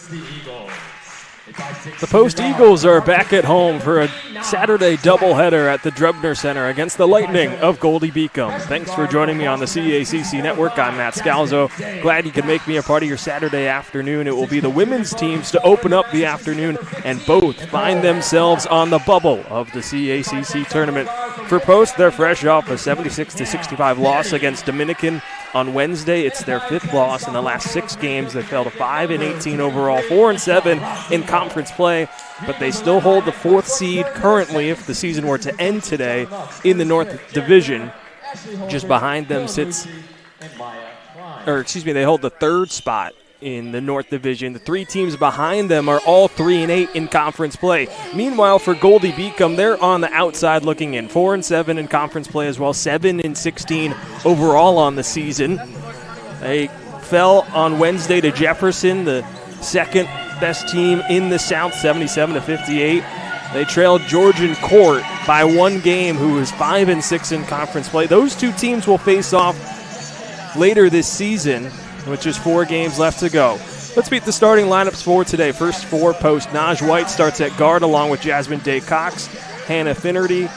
The Post Eagles are back at home for a Saturday doubleheader at the Drubner Center against the Lightning of Goldey-Beacom. Thanks for joining me on the CACC Network. I'm Matt Scalzo. Glad you can make me a part of your Saturday afternoon. It will be the women's teams to open up the afternoon, and both find themselves on the bubble of the CACC tournament. For Post, they're fresh off a 76-65 loss against Dominican on Wednesday. It's their fifth loss in the last 6 games. They fell to 5-18 overall, 4-7 in conference play, but they still hold the 4th seed currently if the season were to end today in the North Division. Just behind them sits, they hold the 3rd spot in the North Division. The 3 teams behind them are all 3-8 in conference play. Meanwhile, for Goldey-Beacom, they're on the outside looking in, 4-7 in conference play as well, 7-16 overall on the season. They fell on Wednesday to Jefferson, the second best team in the South, 77-58. They trailed Georgian Court by 1 game, who is 5-6 in conference play. Those 2 teams will face off later this season, which is 4 games left to go. Let's meet the starting lineups for today. First for Post, Naj White starts at guard along with Jasmine Day-Cox. Hannah Finnerty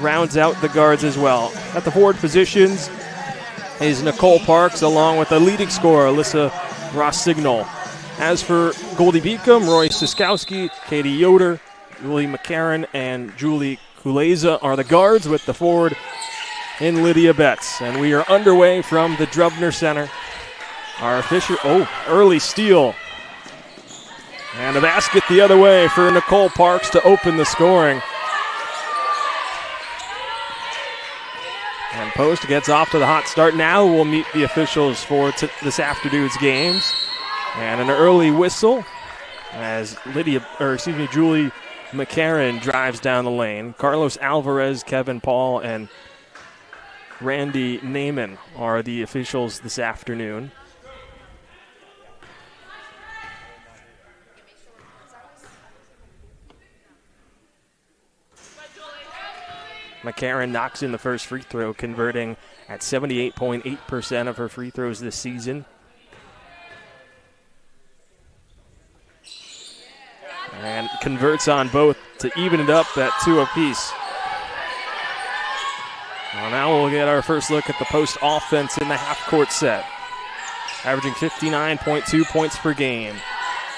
rounds out the guards as well. At the forward positions is Nicole Parks along with the leading scorer, Alyssa Rossignol. As for Goldey-Beacom, Roy Siskowski, Katie Yoder, Julie McCarron, and Julie Kuleza are the guards, with the forward in Lydia Betts. And we are underway from the Drubner Center. Our official, early steal. And a basket the other way for Nicole Parks to open the scoring. And Post gets off to the hot start. Now we'll meet the officials for this afternoon's games. And an early whistle as Julie McCarron drives down the lane. Carlos Alvarez, Kevin Paul, and Randy Naiman are the officials this afternoon. McCarron knocks in the first free throw, converting at 78.8% of her free throws this season. And converts on both to even it up at 2 apiece. Well, now we'll get our first look at the Post offense in the half-court set. Averaging 59.2 points per game.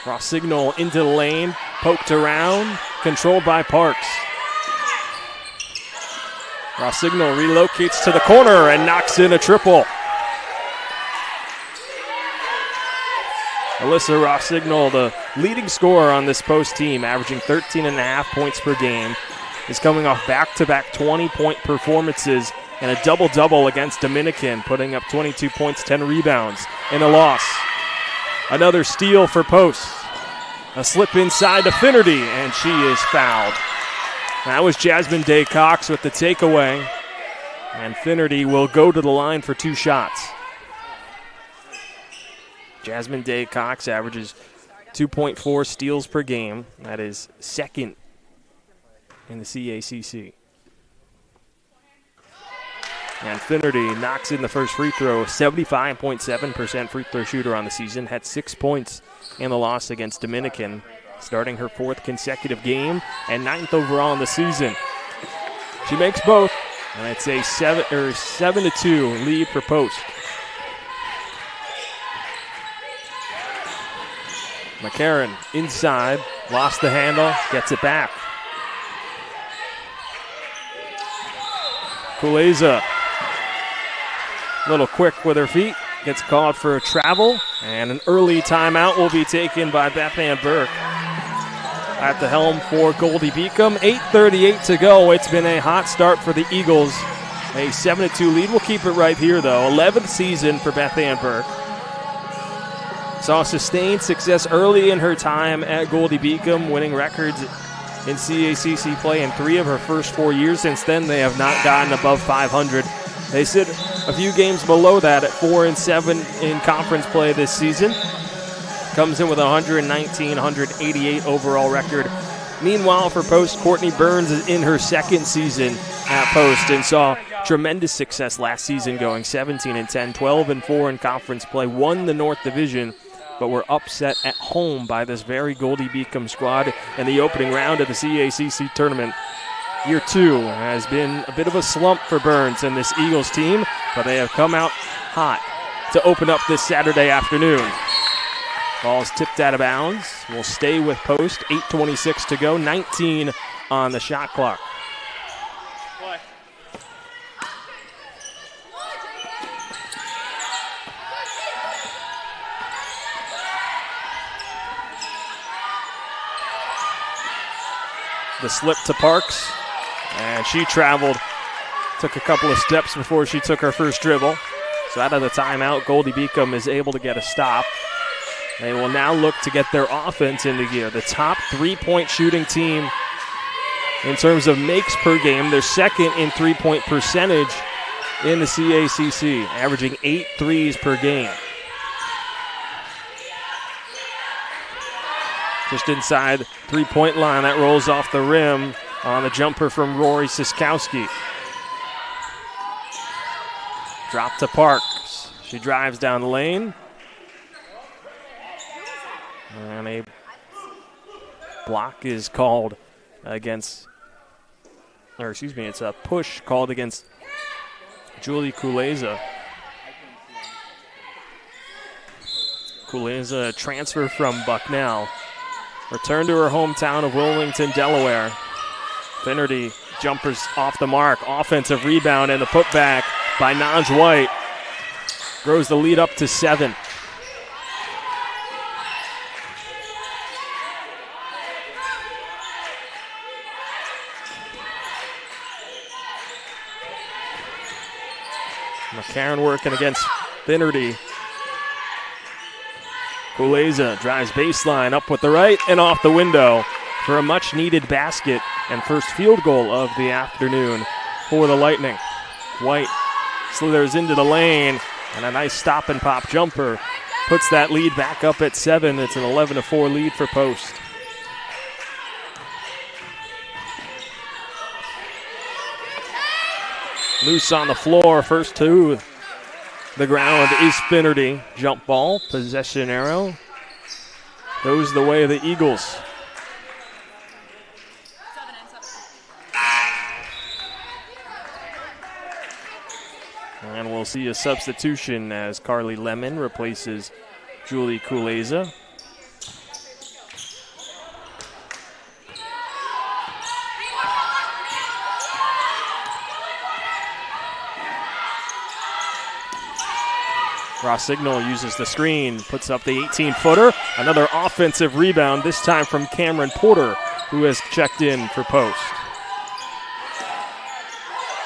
Rossignol into the lane, poked around, controlled by Parks. Rossignol relocates to the corner and knocks in a triple. Alyssa Rossignol, the leading scorer on this Post team, averaging 13.5 points per game, is coming off back-to-back 20-point performances and a double-double against Dominican, putting up 22 points, 10 rebounds in a loss. Another steal for Post. A slip inside to Finnerty, and she is fouled. That was Jasmine Day-Cox with the takeaway, and Finnerty will go to the line for 2 shots. Jasmine Day-Cox averages 2.4 steals per game. That is second in the CACC. And Finnerty knocks in the first free throw, 75.7% free throw shooter on the season, had 6 points in the loss against Dominican, starting her 4th consecutive game and 9th overall in the season. She makes both, and it's a 7-2 lead for Post. McCarron inside, lost the handle, gets it back. Kuleza, a little quick with her feet, gets called for a travel, and an early timeout will be taken by Beth Ann Burke. At the helm for Goldey-Beacom, 8:38 to go. It's been a hot start for the Eagles. A 7-2 lead. We'll keep it right here, though. 11th season for Beth Ann Burke. Saw sustained success early in her time at Goldey-Beacom, winning records in CACC play in 3 of her first 4 years. Since then, they have not gotten above 500. They sit a few games below that at 4-7 in conference play this season. Comes in with a 119-188 overall record. Meanwhile, for Post, Courtney Burns is in her 2nd season at Post and saw tremendous success last season, going 17-10, 12-4 in conference play, won the North Division but were upset at home by this very Goldey-Beacom squad in the opening round of the CACC tournament. Year 2 has been a bit of a slump for Burns and this Eagles team, but they have come out hot to open up this Saturday afternoon. Ball's tipped out of bounds. Will stay with post. 8:26 to go. 19 on the shot clock. The slip to Parks, and she traveled, took a couple of steps before she took her first dribble. So out of the timeout, Goldey-Beacom is able to get a stop. They will now look to get their offense into gear. The top three-point shooting team in terms of makes per game. They're second in three-point percentage in the CACC, averaging 8 threes per game. Just inside three-point line, that rolls off the rim on the jumper from Rory Siskowski. Drop to Parks. She drives down the lane. And a block is called against, or excuse me, it's a push called against Julie Kuleza. Kuleza, transfer from Bucknell. Returned to her hometown of Wilmington, Delaware. Finnerty jumpers off the mark. Offensive rebound and the putback by Naj White. Grows the lead up to 7. McCarron working against Finnerty. Kuleza drives baseline up with the right and off the window for a much-needed basket and first field goal of the afternoon for the Lightning. White slithers into the lane, and a nice stop-and-pop jumper puts that lead back up at 7. It's an 11-4 lead for Post. Loose on the floor, first to the ground is Finnerty. Jump ball, possession arrow. Goes the way of the Eagles. And we'll see a substitution as Carly Lemon replaces Julie Kuleza. Rossignol uses the screen, puts up the 18-footer. Another offensive rebound, this time from Cameron Porter, who has checked in for Post.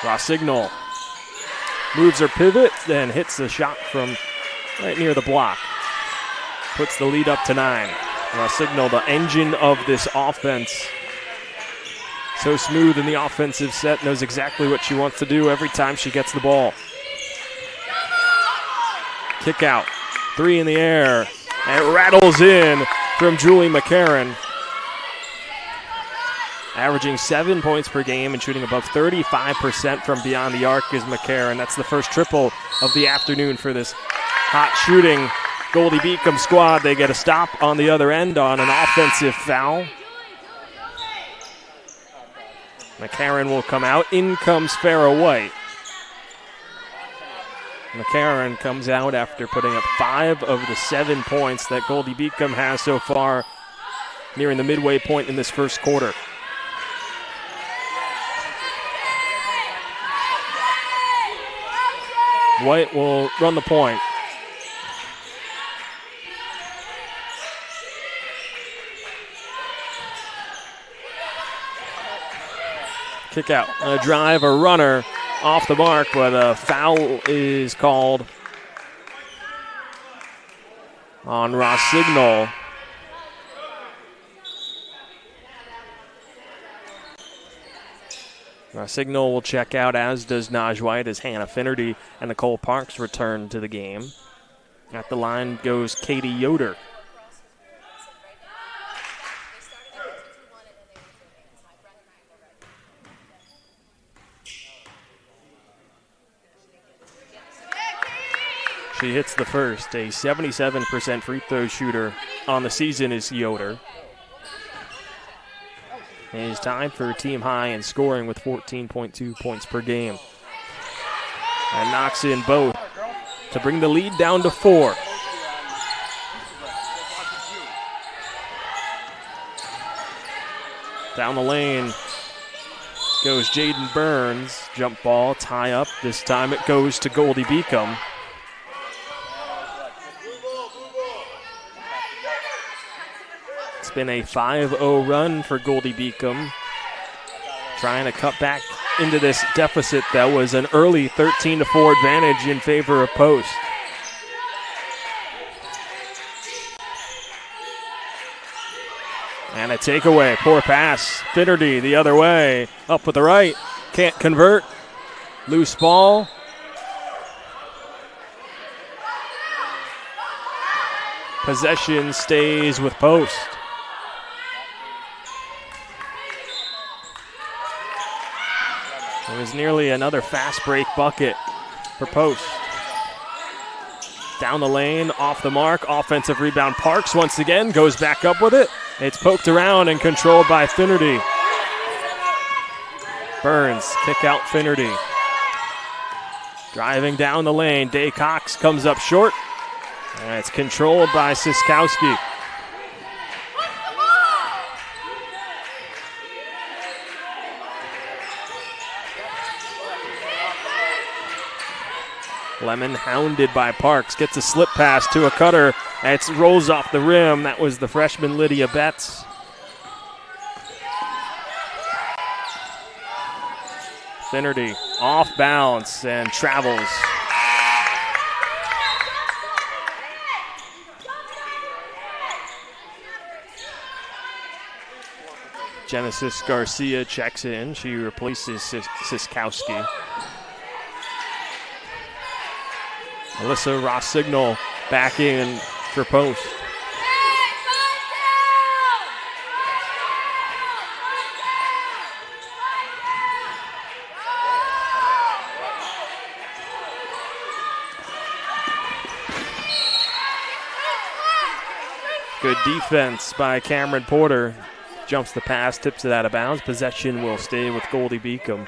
Rossignol moves her pivot, then hits the shot from right near the block. Puts the lead up to 9. Rossignol, the engine of this offense. So smooth in the offensive set, knows exactly what she wants to do every time she gets the ball. Kick out, 3 in the air, and it rattles in from Julie McCarron. Averaging 7 points per game and shooting above 35% from beyond the arc is McCarron. That's the first triple of the afternoon for this hot shooting Goldey-Beacom squad. They get a stop on the other end on an offensive foul. McCarron will come out. In comes Farrah White. McCarron comes out after putting up 5 of the 7 points that Goldey-Beacom has so far, nearing the midway point in this first quarter. White will run the point. Kick out, a drive, a runner. Off the mark, but a foul is called on Rossignol. Rossignol will check out, as does Naj White, as Hannah Finnerty and Nicole Parks return to the game. At the line goes Katie Yoder. She hits the first. A 77% free throw shooter on the season is Yoder. And is tied for team high in scoring with 14.2 points per game. And knocks in both to bring the lead down to 4. Down the lane goes Jaden Burns. Jump ball, tie up. This time it goes to Goldey-Beacom. It's been a 5-0 run for Goldey-Beacom, trying to cut back into this deficit that was an early 13-4 advantage in favor of Post. And a takeaway, poor pass. Finnerty the other way, up with the right, can't convert. Loose ball. Possession stays with Post. It was nearly another fast break bucket for Post. Down the lane, off the mark, offensive rebound. Parks once again goes back up with it. It's poked around and controlled by Finnerty. Burns, kick out Finnerty. Driving down the lane, Day Cox comes up short. And it's controlled by Siskowski. Lemon hounded by Parks, gets a slip pass to a cutter. It rolls off the rim. That was the freshman Lydia Betts. Finnerty off bounds and travels. Genesis Garcia checks in. She replaces Siskowski. Alyssa Rossignol back in for Post. Good defense by Cameron Porter. Jumps the pass, tips it out of bounds. Possession will stay with Goldey-Beacom.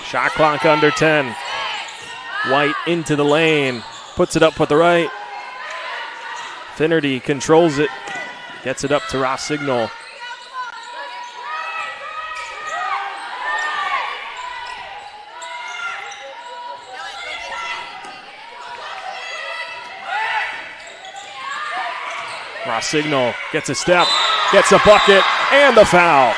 Shot clock under 10. White into the lane. Puts it up with the right. Finnerty controls it. Gets it up to Rossignol. Rossignol gets a step, gets a bucket, and the foul.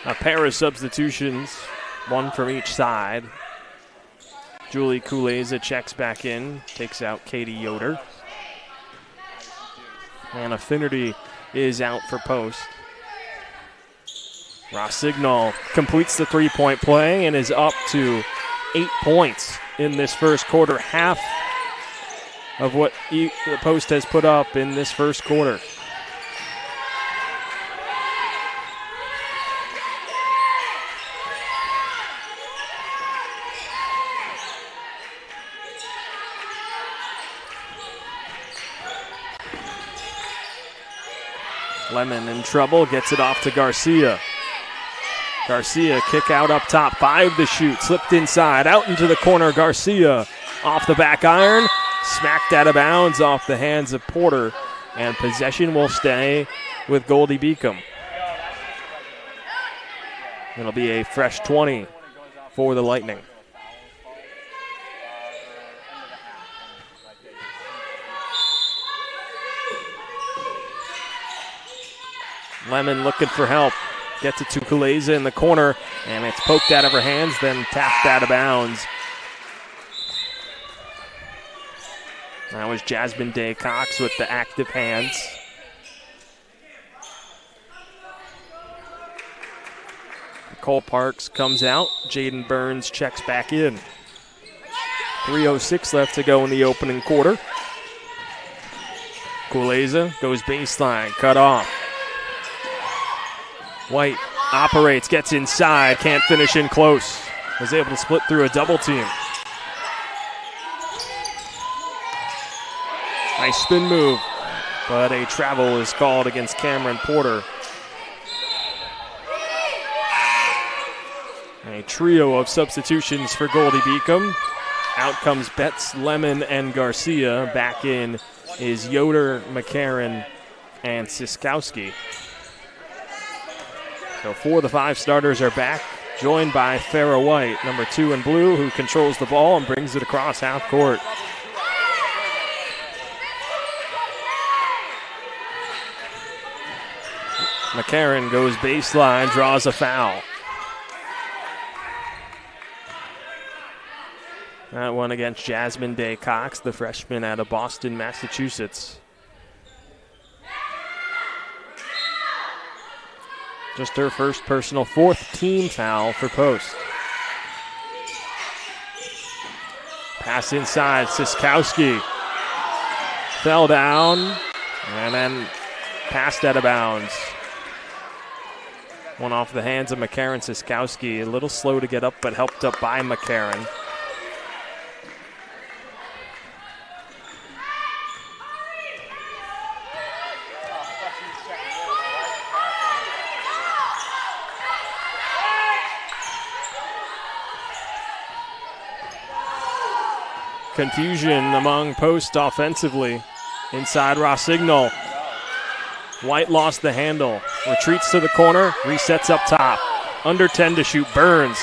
A pair of substitutions, one from each side. Julie Kuleza checks back in, takes out Katie Yoder. And a Finnerty is out for Post. Rossignol completes the three-point play and is up to 8 points in this first quarter, half of what the Post has put up in this first quarter. Lemon in trouble, gets it off to Garcia. Garcia kick out up top, 5 to shoot, slipped inside, out into the corner. Garcia off the back iron, smacked out of bounds off the hands of Porter, and possession will stay with Goldey-Beacom. It'll be a fresh 20 for the Lightning. Lemon looking for help. Gets it to Kuleza in the corner, and it's poked out of her hands, then tapped out of bounds. That was Jasmine Day Cox with the active hands. Cole Parks comes out. Jaden Burns checks back in. 3:06 left to go in the opening quarter. Kuleza goes baseline, cut off. White operates, gets inside, can't finish in close. Was able to split through a double team. Nice spin move, but a travel is called against Cameron Porter. A trio of substitutions for Goldey-Beacom. Out comes Betts, Lemon, and Garcia. Back in is Yoder, McCarron, and Siskowski. So 4 of the 5 starters are back, joined by Farrah White, number 2 in blue, who controls the ball and brings it across half court. McCarron goes baseline, draws a foul. That one against Jasmine Day Cox, the freshman out of Boston, Massachusetts. Just her first personal 4th team foul for Post. Pass inside, Siskowski. Fell down and then passed out of bounds. One off the hands of McCarron. Siskowski, a little slow to get up, but helped up by McCarron. Confusion among Post offensively. Inside Rossignol. White lost the handle. Retreats to the corner. Resets up top. Under 10 to shoot. Burns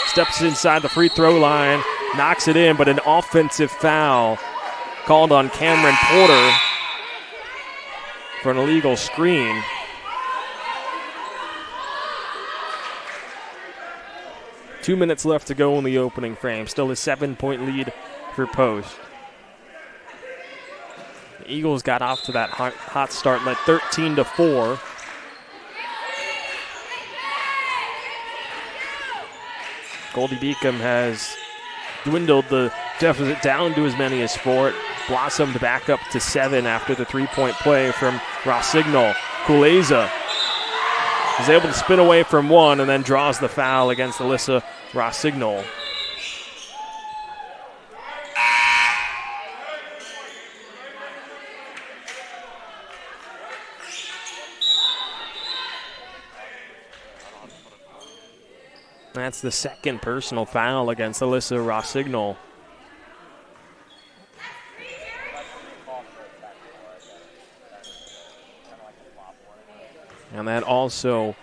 steps inside the free throw line. Knocks it in, but an offensive foul called on Cameron Porter for an illegal screen. Two minutes left to go in the opening frame. Still a 7-point lead for Post. The Eagles got off to that hot start, led 13-4. Goldey-Beacom has dwindled the deficit down to as many as 4. It blossomed back up to 7 after the 3-point play from Rossignol. Kuleza is able to spin away from one and then draws the foul against Alyssa Rossignol. That's the second personal foul against Alyssa Rossignol. And that also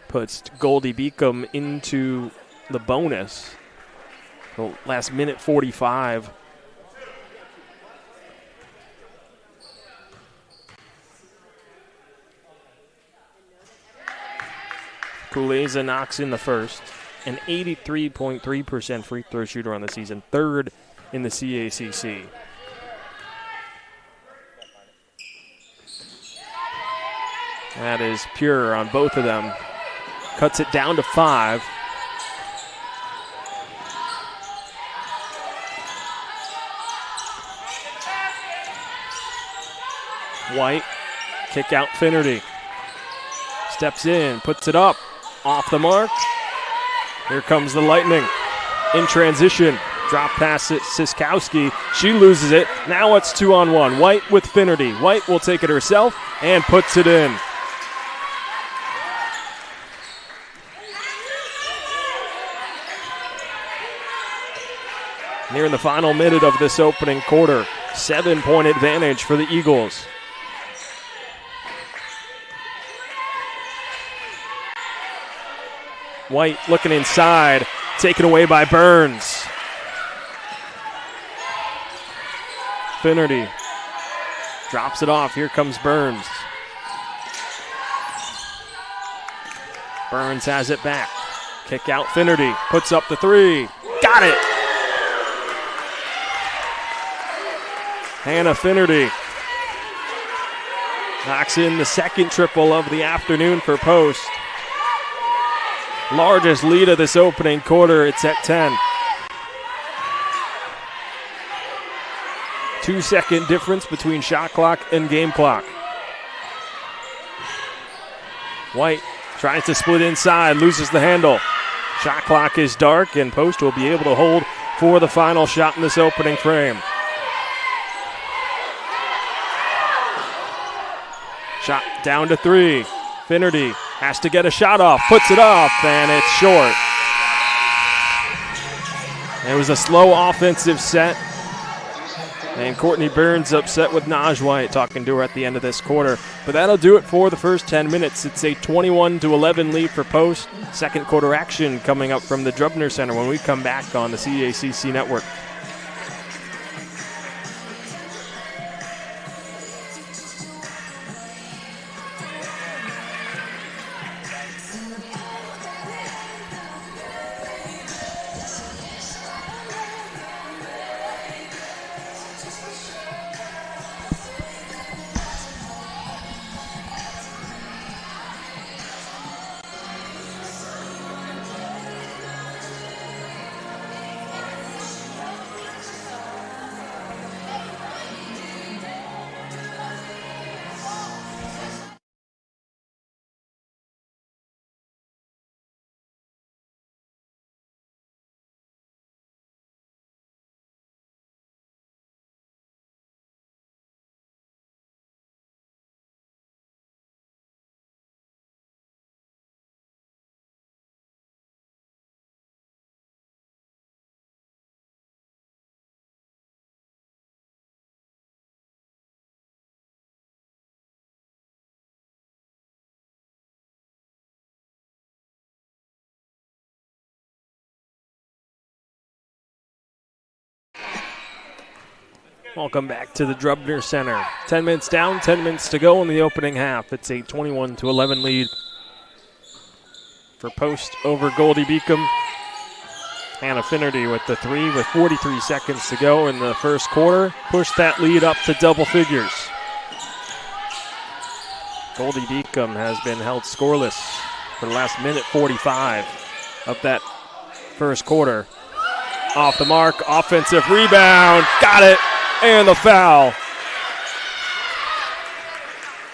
puts Goldey-Beacom into the bonus. The last minute 45. Kuleza knocks in the first. An 83.3% free throw shooter on the season. 3rd in the CACC. That is pure on both of them. Cuts it down to 5. White, kick out Finnerty. Steps in, puts it up, off the mark. Here comes the Lightning. In transition, drop pass at Siskowski. She loses it. Now it's 2-on-1. White with Finnerty. White will take it herself and puts it in. Near the final minute of this opening quarter. 7-point advantage for the Eagles. White looking inside, taken away by Burns. Finnerty drops it off. Here comes Burns. Burns has it back. Kick out Finnerty, puts up the 3. Got it! Hannah Finnerty Knocks in the second triple of the afternoon for Post. Largest lead of this opening quarter. It's at 10. 2-second difference between shot clock and game clock. White tries to split inside, loses the handle. Shot clock is dark, and Post will be able to hold for the final shot in this opening frame. Shot down to 3. Finnerty has to get a shot off, puts it off, and it's short. It was a slow offensive set. And Courtney Burns upset with Naj White, talking to her at the end of this quarter. But that'll do it for the first 10 minutes. It's a 21-11 lead for Post. Second quarter action coming up from the Drubner Center when we come back on the CACC Network. Welcome back to the Drubner Center. 10 minutes down, 10 minutes to go in the opening half. It's a 21-11 lead for Post over Goldey-Beacom. Hannah Finnerty with the 3 with 43 seconds to go in the first quarter. Pushed that lead up to double figures. Goldey-Beacom has been held scoreless for the last minute 45 of that first quarter. Off the mark, offensive rebound, got it. And the foul.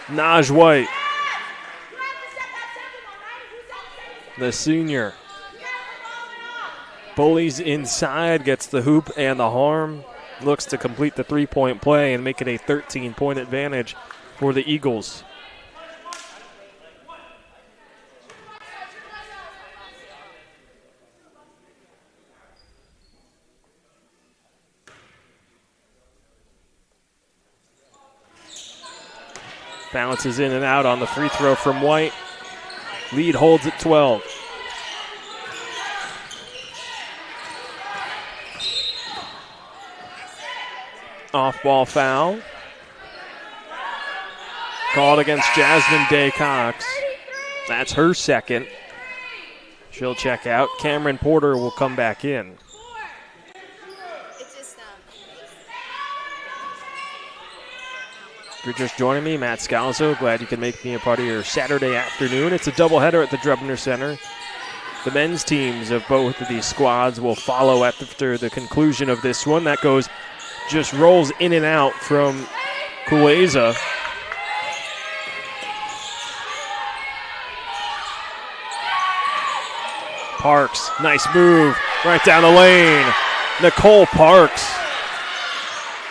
Naj White, the senior, bullies inside, gets the hoop and the harm, looks to complete the three-point play and make it a 13-point advantage for the Eagles. Bounces in and out on the free throw from White. Lead holds at 12. Off-ball foul. Called against Jasmine Day-Cox. That's her second. She'll check out. Cameron Porter will come back in. If you're just joining me, Matt Scalzo, glad you can make me a part of your Saturday afternoon. It's a doubleheader at the Drubner Center. The men's teams of both of these squads will follow after the conclusion of this one. That just rolls in and out from Kueza. Parks, nice move, right down the lane. Nicole Parks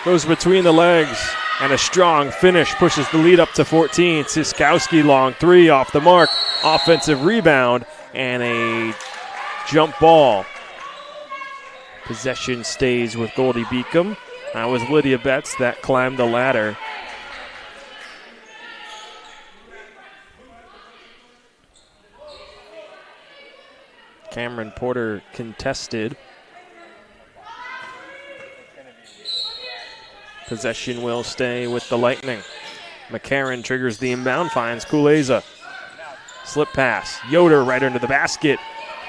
goes between the legs. And a strong finish pushes the lead up to 14. Siskowski long 3 off the mark. Offensive rebound and a jump ball. Possession stays with Goldey-Beacom. That was Lydia Betts that climbed the ladder. Cameron Porter contested. Possession will stay with the Lightning. McCarron triggers the inbound, finds Kuleza. Slip pass. Yoder right under the basket.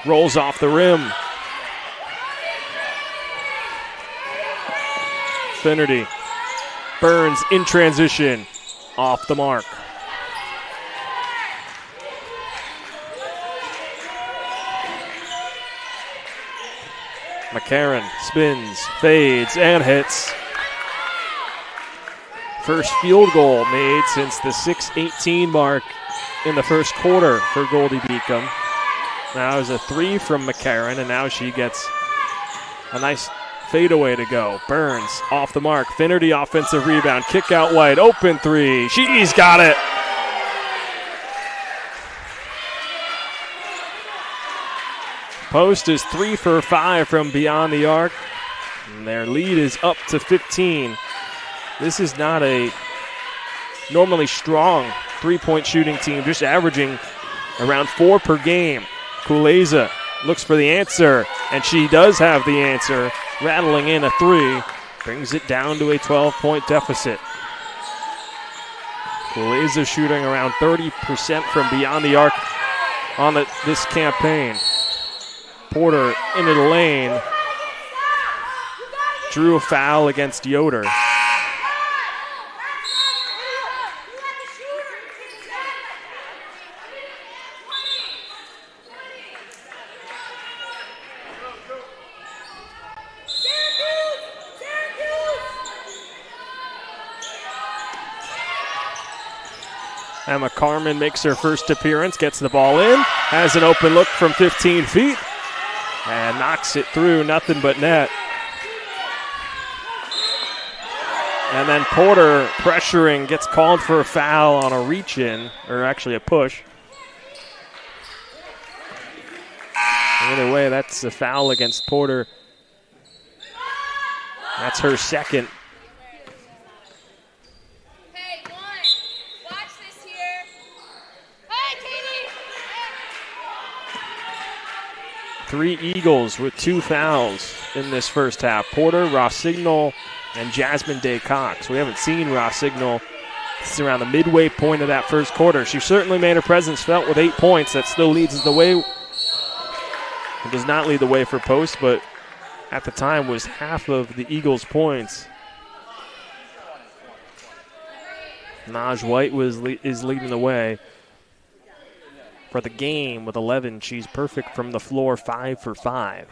Rolls off the rim. Finnerty. Burns in transition. Off the mark. McCarron spins, fades, and hits. First field goal made since the 6:18 mark in the first quarter for Goldey-Beacom. Now is a 3 from McCarron, and now she gets a nice fadeaway to go. Burns off the mark. Finnerty offensive rebound. Kick out White. Open 3. She's got it. Post is 3 for 5 from beyond the arc. And their lead is up to 15. This is not a normally strong three-point shooting team, just averaging around 4 per game. Kuleza looks for the answer, and she does have the answer, rattling in a 3, brings it down to a 12-point deficit. Kuleza shooting around 30% from beyond the arc on this campaign. Porter into the lane, drew a foul against Yoder. Emma Carmen makes her first appearance, gets the ball in, has an open look from 15 feet, and knocks it through, nothing but net. And then Porter pressuring, gets called for a foul on a reach-in, or actually a push. Either way, that's a foul against Porter. That's her second. Three Eagles with 2 fouls in this first half. Porter, Rossignol, and Jasmine Day Cox. We haven't seen Rossignol since around the midway point of that first quarter. She certainly made her presence felt with 8 points. That still leads the way. It does not lead the way for Post, but at the time was half of the Eagles' points. Naj White is leading the way for the game with 11. She's perfect from the floor, 5 for 5.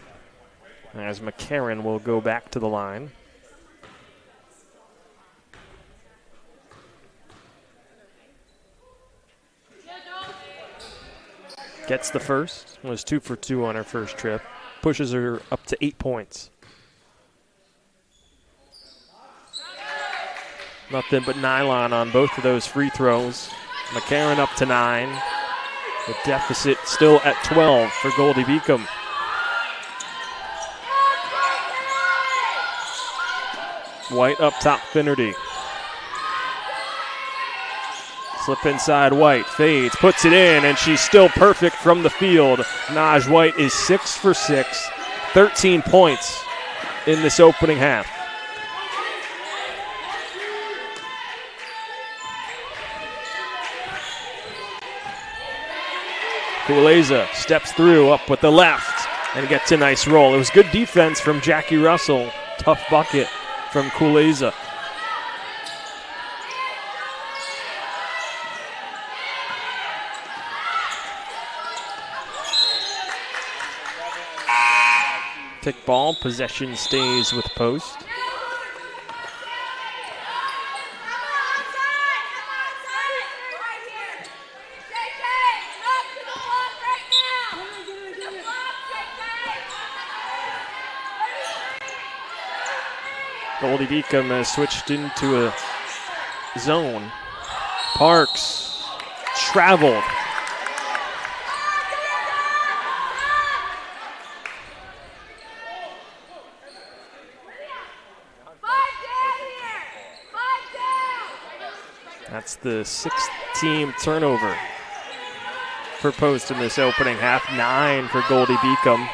As McCarron will go back to the line. Gets the first, was 2 for 2 on her first trip. Pushes her up to 8 points. Nothing but nylon on both of those free throws. McCarron up to 9. The deficit still at 12 for Goldey-Beacom. White up top, Finnerty. Slip inside White, fades, puts it in, and she's still perfect from the field. Naj White is 6 for 6, 13 points in this opening half. Kuleza steps through, up with the left, and gets a nice roll. It was good defense from Jackie Russell. Tough bucket from Kuleza. Tick ball, possession stays with Post. Goldey-Beacom has switched into a zone. Parks traveled. That's the 6th team turnover for Post in this opening half. 9 for Goldey-Beacom.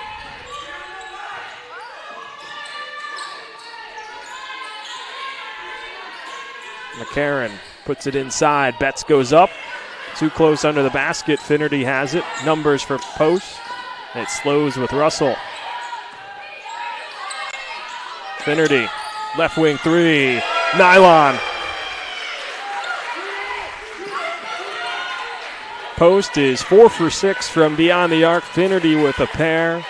McCarron puts it inside. Betts goes up. Too close under the basket. Finnerty has it. Numbers for Post. It slows with Russell. Finnerty, left wing 3. Nylon. Post is 4 for 6 from beyond the arc. Finnerty with a pair.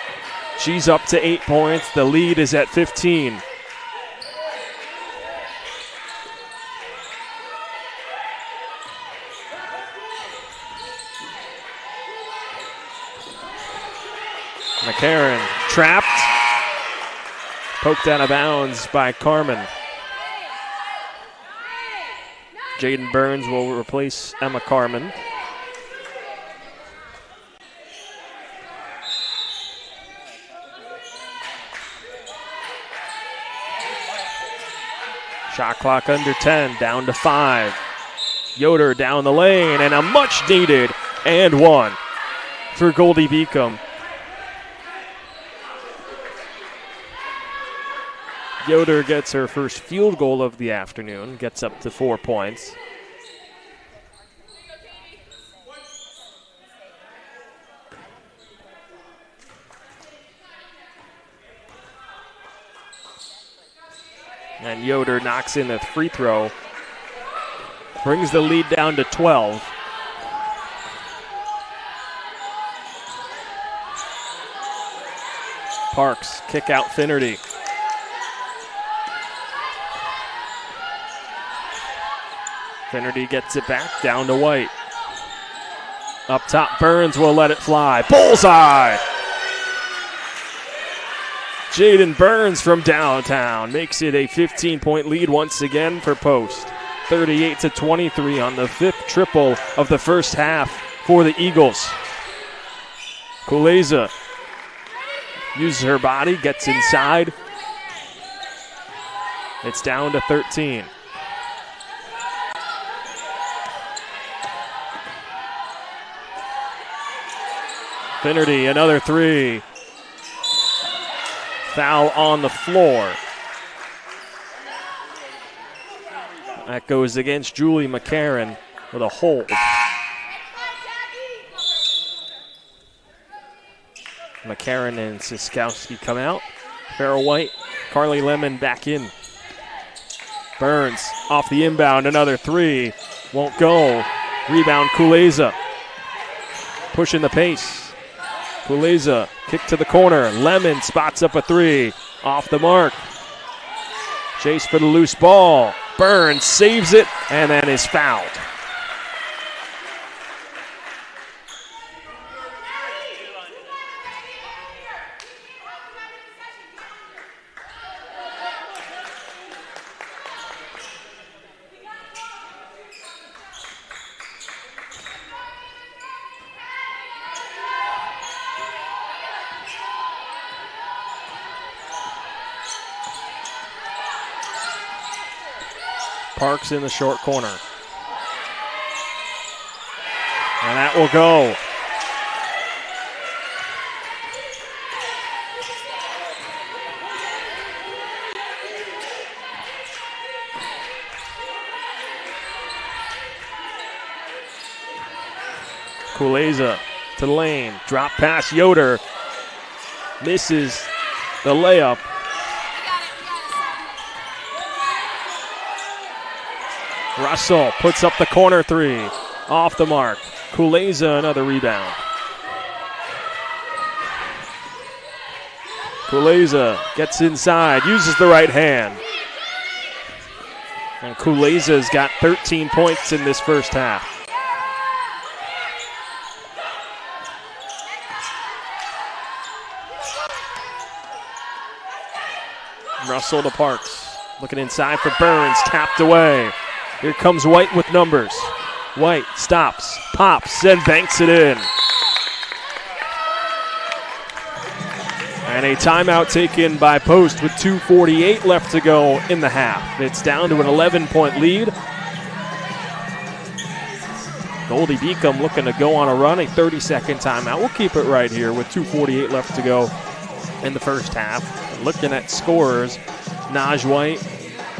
She's up to 8 points. The lead is at 15. McCarran trapped. Poked out of bounds by Carmen. Jaden Burns will replace Emma Carmen. Shot clock under 10, down to 5. Yoder down the lane, and a much needed and one for Goldey-Beacom. Yoder gets her first field goal of the afternoon, gets up to 4 points. And Yoder knocks in the free throw, brings the lead down to 12. Parks, kick out Finnerty. Finnerty gets it back, down to White. Up top, Burns will let it fly. Bullseye! Jaden Burns from downtown makes it a 15-point lead once again for Post. 38-23 on the 5th triple of the first half for the Eagles. Kuleza uses her body, gets inside. It's down to 13. Finnerty, another three. Foul on the floor. That goes against Julie McCarran with a hold. McCarran and Siskowski come out. Farrell White, Carly Lemon back in. Burns off the inbound, another three. Won't go. Rebound, Kuleza. Pushing the pace. Kuleza, kick to the corner. Lemon spots up a three. Off the mark. Chase for the loose ball. Burns saves it and then is fouled. Parks in the short corner. And that will go. Kuleza to the lane. Drop pass, Yoder. Misses the layup. Russell puts up the corner three. Off the mark. Kuleza, another rebound. Kuleza gets inside, uses the right hand. And Kuleza's got 13 points in this first half. Russell to Parks. Looking inside for Burns, tapped away. Here comes White with numbers. White stops, pops, and banks it in. And a timeout taken by Post with 2:48 left to go in the half. It's down to an 11-point lead. Goldey-Beacom looking to go on a run, a 30-second timeout. We'll keep it right here with 2:48 left to go in the first half. Looking at scorers, Naj White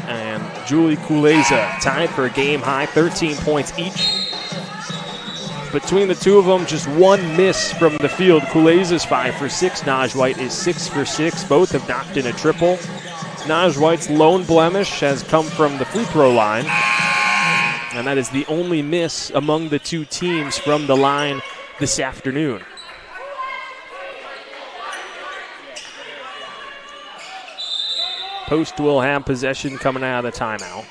and Julie Kuleza tied for a game-high 13 points each. Between the two of them, just one miss from the field. Kuleza's 5 for 6. Naj White is 6 for 6. Both have knocked in a triple. Naj White's lone blemish has come from the free throw line. And that is the only miss among the two teams from the line this afternoon. Post will have possession coming out of the timeout.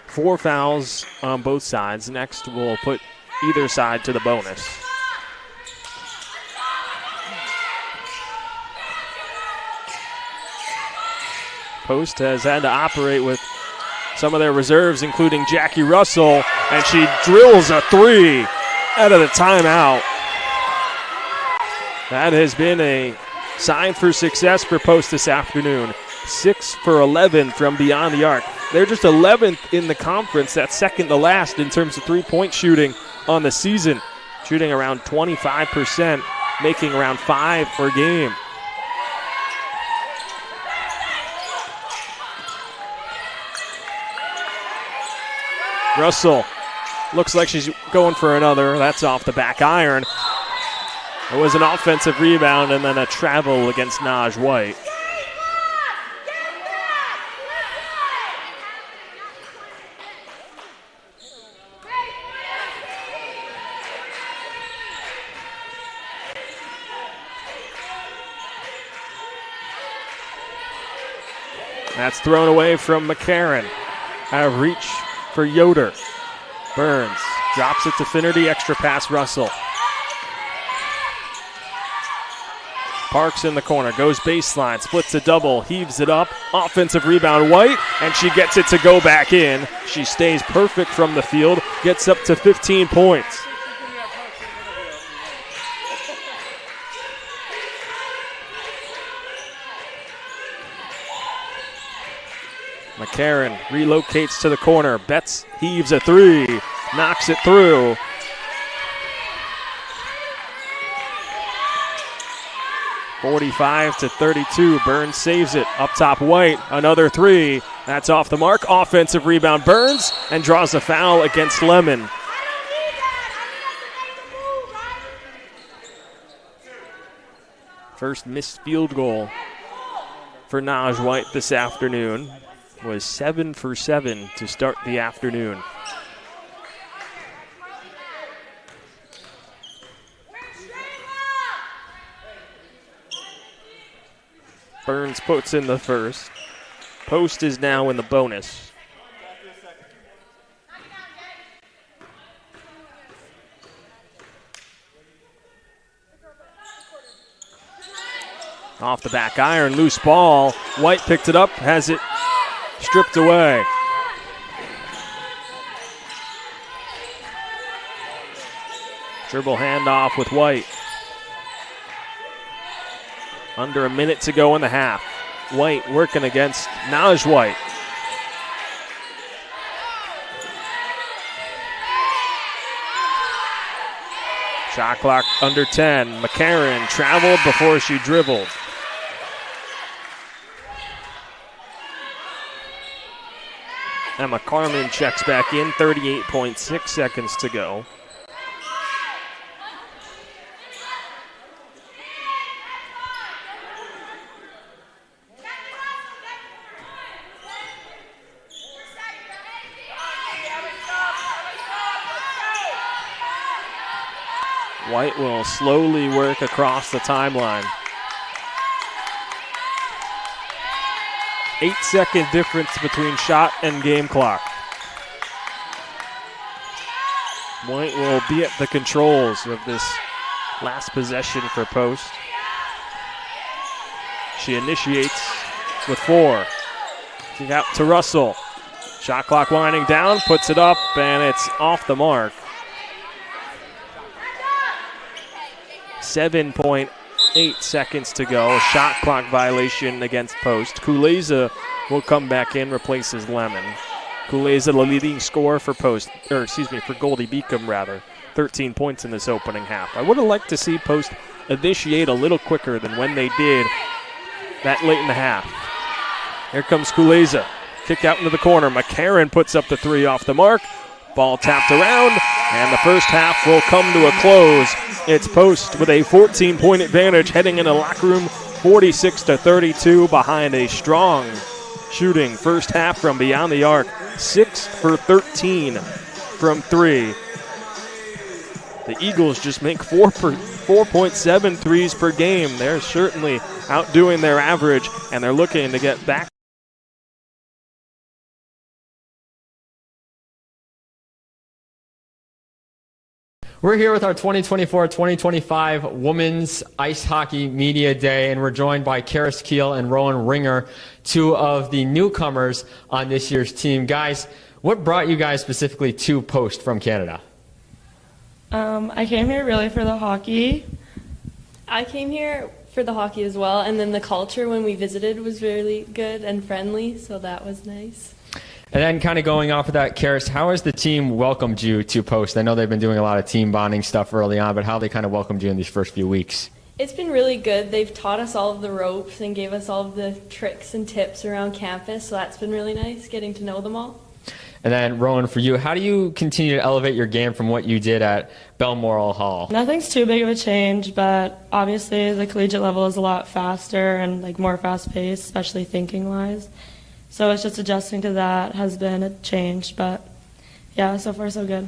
4 fouls on both sides. Next, we'll put either side to the bonus. Post has had to operate with some of their reserves, including Jackie Russell, and she drills a 3 out of the timeout. That has been a sign for success for Post this afternoon. 6 for 11 from beyond the arc. They're just 11th in the conference. That's second to last in terms of three-point shooting on the season. Shooting around 25%, making around 5 per game. Russell looks like she's going for another. That's off the back iron. It was an offensive rebound and then a travel against Naj White. That's thrown away from McCarron. Out of reach for Yoder. Burns drops it to Finnerty. Extra pass Russell. Parks in the corner. Goes baseline. Splits a double. Heaves it up. Offensive rebound White. And she gets it to go back in. She stays perfect from the field. Gets up to 15 points. McCarron relocates to the corner. Betts heaves a 3. Knocks it through. (45-32). Burns saves it. Up top White. Another 3. That's off the mark. Offensive rebound Burns and draws a foul against Lemon. First missed field goal for Naj White this afternoon. Was 7 for 7 to start the afternoon. Burns puts in the first. Post is now in the bonus. Off the back iron, loose ball. White picked it up, has it stripped away. Dribble handoff with White. Under a minute to go in the half. White working against Naj White. Shot clock under 10. McCarron traveled before she dribbled. Emma Carmen checks back in, 38.6 seconds to go. White will slowly work across the timeline. 8-second difference between shot and game clock. White will be at the controls of this last possession for Post. She initiates with 4. Kick out to Russell. Shot clock winding down, puts it up, and it's off the mark. 7.8 seconds to go. A shot clock violation against Post. Kuleza will come back in, replaces Lemon. Kuleza, the leading scorer for for Goldey-Beacom rather. 13 points in this opening half. I would have liked to see Post initiate a little quicker than when they did that late in the half. Here comes Kuleza. Kick out into the corner. McCarron puts up the 3 off the mark. Ball tapped around, and the first half will come to a close. It's Post with a 14-point advantage heading into the locker room, 46-32 behind a strong shooting first half from beyond the arc. 6 for 13 from 3. The Eagles just make 4.7 threes per game. They're certainly outdoing their average, and they're looking to get back We're here with our 2024-2025 Women's Ice Hockey Media Day, and we're joined by Karis Keel and Rowan Ringer, two of the newcomers on this year's team. Guys, what brought you guys specifically to Post from Canada? I came here really for the hockey. I came here for the hockey as well, and then the culture when we visited was really good and friendly, so that was nice. And then kind of going off of that, Karis, how has the team welcomed you to Post? I know they've been doing a lot of team bonding stuff early on, but how they kind of welcomed you in these first few weeks? It's been really good. They've taught us all of the ropes and gave us all of the tricks and tips around campus, so that's been really nice, getting to know them all. And then, Rowan, for you, how do you continue to elevate your game from what you did at Balmoral Hall? Nothing's too big of a change, but obviously the collegiate level is a lot faster and more fast-paced, especially thinking-wise. So it's just adjusting to that has been a change, but yeah, so far so good.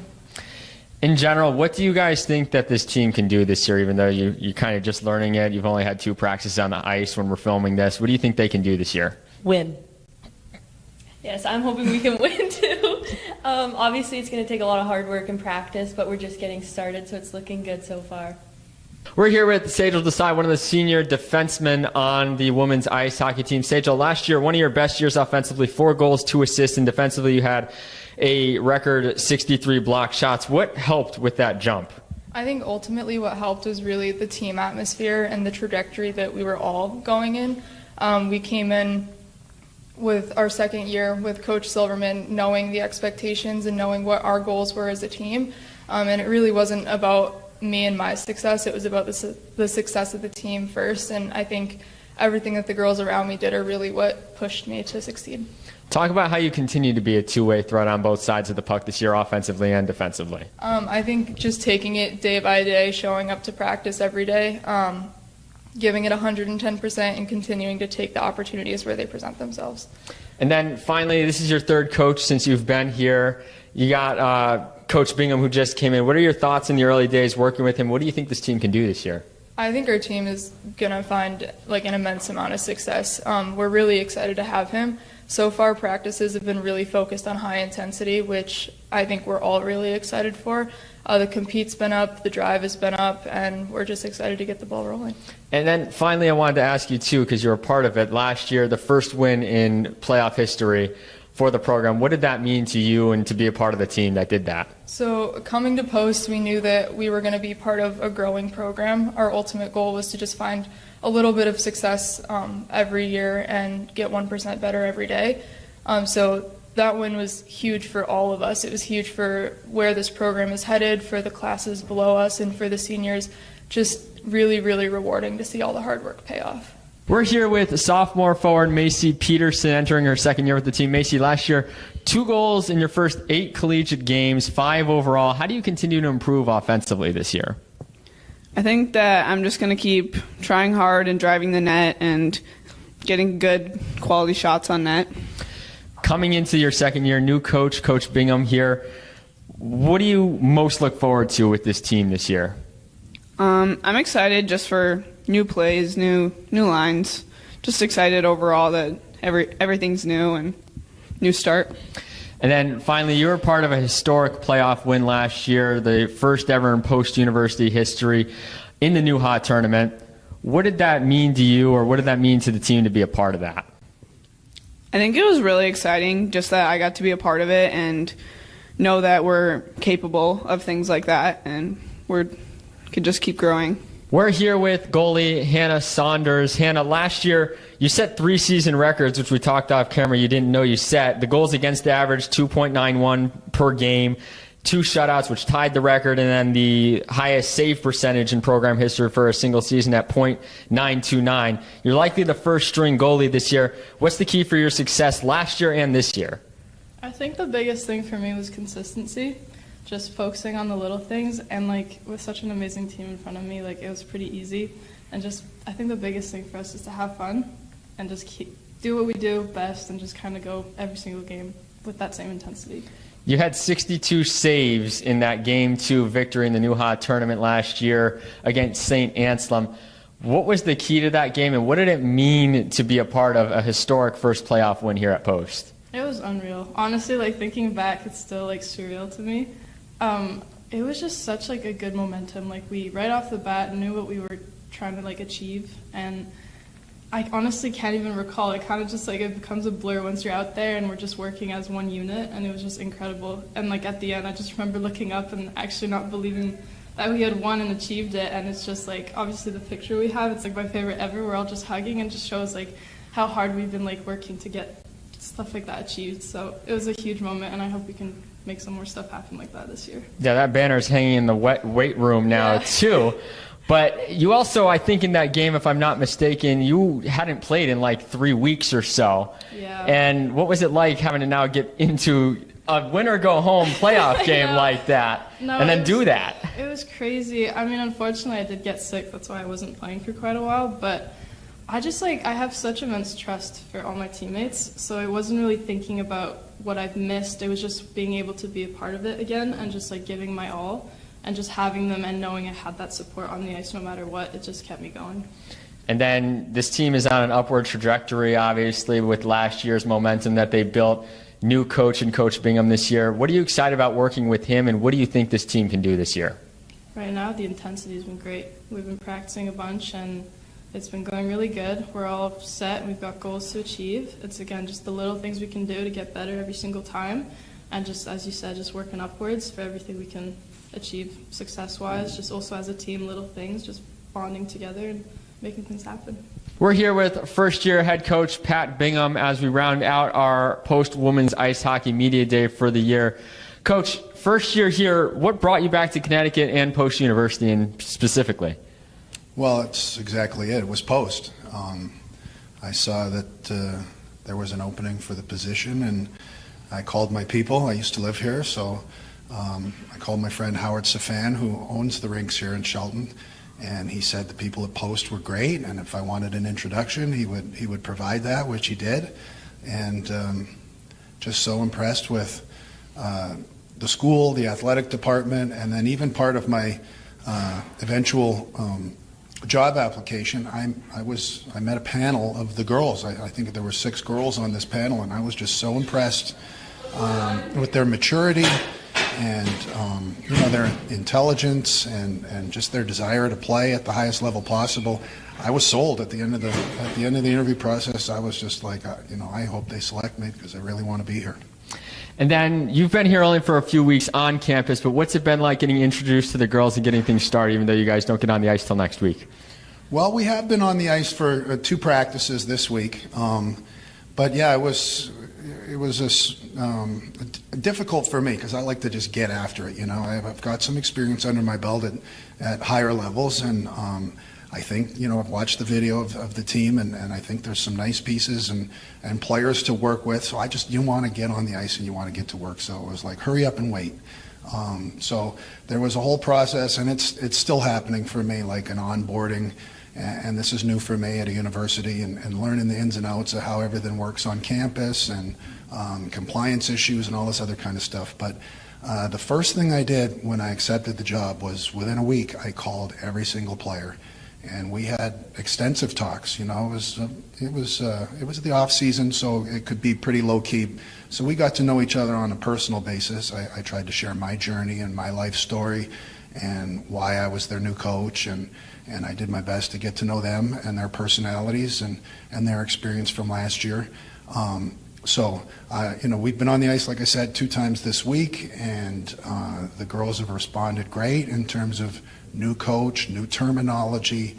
In general, what do you guys think that this team can do this year, even though you're kind of just learning it? You've only had 2 practices on the ice when we're filming this. What do you think they can do this year? Win. Yes, I'm hoping we can win too. Obviously, it's going to take a lot of hard work and practice, but we're just getting started, so it's looking good so far. We're here with Sejal Desai, one of the senior defensemen on the women's ice hockey team. Sejal, last year, one of your best years offensively, 4 goals, 2 assists, and defensively you had a record 63 block shots. What helped with that jump? I think ultimately what helped was really the team atmosphere and the trajectory that we were all going in. We came in with our second year with Coach Silverman, knowing the expectations and knowing what our goals were as a team. And it really wasn't about me and my success, it was about the success of the team first, and I think everything that the girls around me did are really what pushed me to succeed. Talk about how you continue to be a two-way threat on both sides of the puck this year, offensively and defensively. I think just taking it day by day, showing up to practice every day, giving it 110% and continuing to take the opportunities where they present themselves. And then finally, this is your 3rd coach since you've been here. You got Coach Bingham, who just came in. What are your thoughts in the early days working with him? What do you think this team can do this year? I think our team is going to find an immense amount of success. We're really excited to have him. So far, practices have been really focused on high intensity, which I think we're all really excited for. The compete's been up, the drive has been up, and we're just excited to get the ball rolling. And then finally, I wanted to ask you too, because you were a part of it last year, the first win in playoff history for the program. What did that mean to you and to be a part of the team that did that? So coming to Post, we knew that we were going to be part of a growing program. Our ultimate goal was to just find a little bit of success every year and get 1% better every day. So that win was huge for all of us. It was huge for where this program is headed, for the classes below us, and for the seniors. Just really, really rewarding to see all the hard work pay off. We're here with sophomore forward Macy Peterson, entering her 2nd year with the team. Macy, last year, 2 goals in your first 8 collegiate games, 5 overall. How do you continue to improve offensively this year? I think that I'm just going to keep trying hard and driving the net and getting good quality shots on net. Coming into your 2nd year, new coach, Coach Bingham here. What do you most look forward to with this team this year? I'm excited just for new plays, new lines. Just excited overall that everything's new and new start. And then finally, you were part of a historic playoff win last year, the first ever in post-university history in the New Hot tournament. What did that mean to you, or what did that mean to the team to be a part of that? I think it was really exciting just that I got to be a part of it and know that we're capable of things like that and we could just keep growing. We're here with goalie Hannah Saunders. Hannah, last year you set 3 season records, which we talked off camera you didn't know you set. The goals against average, 2.91 per game, 2 shutouts, which tied the record, and then the highest save percentage in program history for a single season at .929. You're likely the first string goalie this year. What's the key for your success last year and this year? I think the biggest thing for me was consistency. Just focusing on the little things, and with such an amazing team in front of me, it was pretty easy. And I think the biggest thing for us is to have fun and just do what we do best and just kind of go every single game with that same intensity. You had 62 saves in that Game 2 victory in the New Hot tournament last year against St. Anselm. What was the key to that game, and what did it mean to be a part of a historic first playoff win here at Post? It was unreal. Honestly, thinking back, it's still surreal to me. It was just such like a good momentum. Like we right off the bat knew what we were trying to like achieve, and I honestly can't even recall. It kind of just like it becomes a blur once you're out there and we're just working as one unit, and it was just incredible. And like at the end, I just remember looking up and actually not believing that we had won and achieved it. And it's just like obviously the picture we have, it's like my favorite ever. We're all just hugging and just shows like how hard we've been like working to get stuff like that achieved. So it was a huge moment, and I hope we can make some more stuff happen like that this year. Yeah, that banner's hanging in the weight room now too. But you also, I think in that game, if I'm not mistaken, you hadn't played in like 3 weeks or so. Yeah. And what was it like having to now get into a win-or-go-home playoff game like that and then do that? It was crazy. I mean, unfortunately, I did get sick. That's why I wasn't playing for quite a while. But I just I have such immense trust for all my teammates. So I wasn't really thinking about what I've missed. It was just being able to be a part of it again and just like giving my all. And just having them and knowing I had that support on the ice no matter what, it just kept me going. And then this team is on an upward trajectory, obviously, with last year's momentum that they built. New coach and Coach Bingham this year. What are you excited about working with him, and what do you think this team can do this year? Right now, the intensity has been great. We've been practicing a bunch, and it's been going really good. We're all set, and we've got goals to achieve. It's, again, just the little things we can do to get better every single time. And just, as you said, just working upwards for everything we can achieve success-wise, just also as a team, little things, just bonding together and making things happen. We're here with first-year head coach Pat Bingham as we round out our post-Women's Ice Hockey Media Day for the year. Coach, first year here, what brought you back to Connecticut and Post University and specifically? Well, it's exactly it. It was Post. I saw that there was an opening for the position, and I called my people. I used to live here, so I called my friend Howard Safan, who owns the rinks here in Shelton, and he said the people at Post were great, and if I wanted an introduction, he would provide that, which he did, and just so impressed with the school, the athletic department, and then even part of my eventual job application, I met a panel of the girls. I think there were 6 girls on this panel, and I was just so impressed with their maturity and their intelligence and just their desire to play at the highest level possible. I was sold at the end of the interview process. I was just like, I hope they select me because I really want to be here. And then you've been here only for a few weeks on campus, but what's it been like getting introduced to the girls and getting things started, even though you guys don't get on the ice till next week? Well, we have been on the ice for 2 practices this week, but yeah, it was difficult for me because I like to just get after it. I've got some experience under my belt at higher levels, and I think I've watched the video of the team, and I think there's some nice pieces and players to work with. So you want to get on the ice and you want to get to work. So it was like hurry up and wait. So there was a whole process, and it's still happening for me, like an onboarding. And this is new for me at a university, and learning the ins and outs of how everything works on campus and compliance issues and all this other kind of stuff. But the first thing I did when I accepted the job was within a week I called every single player, and we had extensive talks. It was the off season, so it could be pretty low key. So we got to know each other on a personal basis. I tried to share my journey and my life story and why I was their new coach, and I did my best to get to know them and their personalities and their experience from last year. We've been on the ice, like I said, 2 times this week, and the girls have responded great in terms of new coach, new terminology,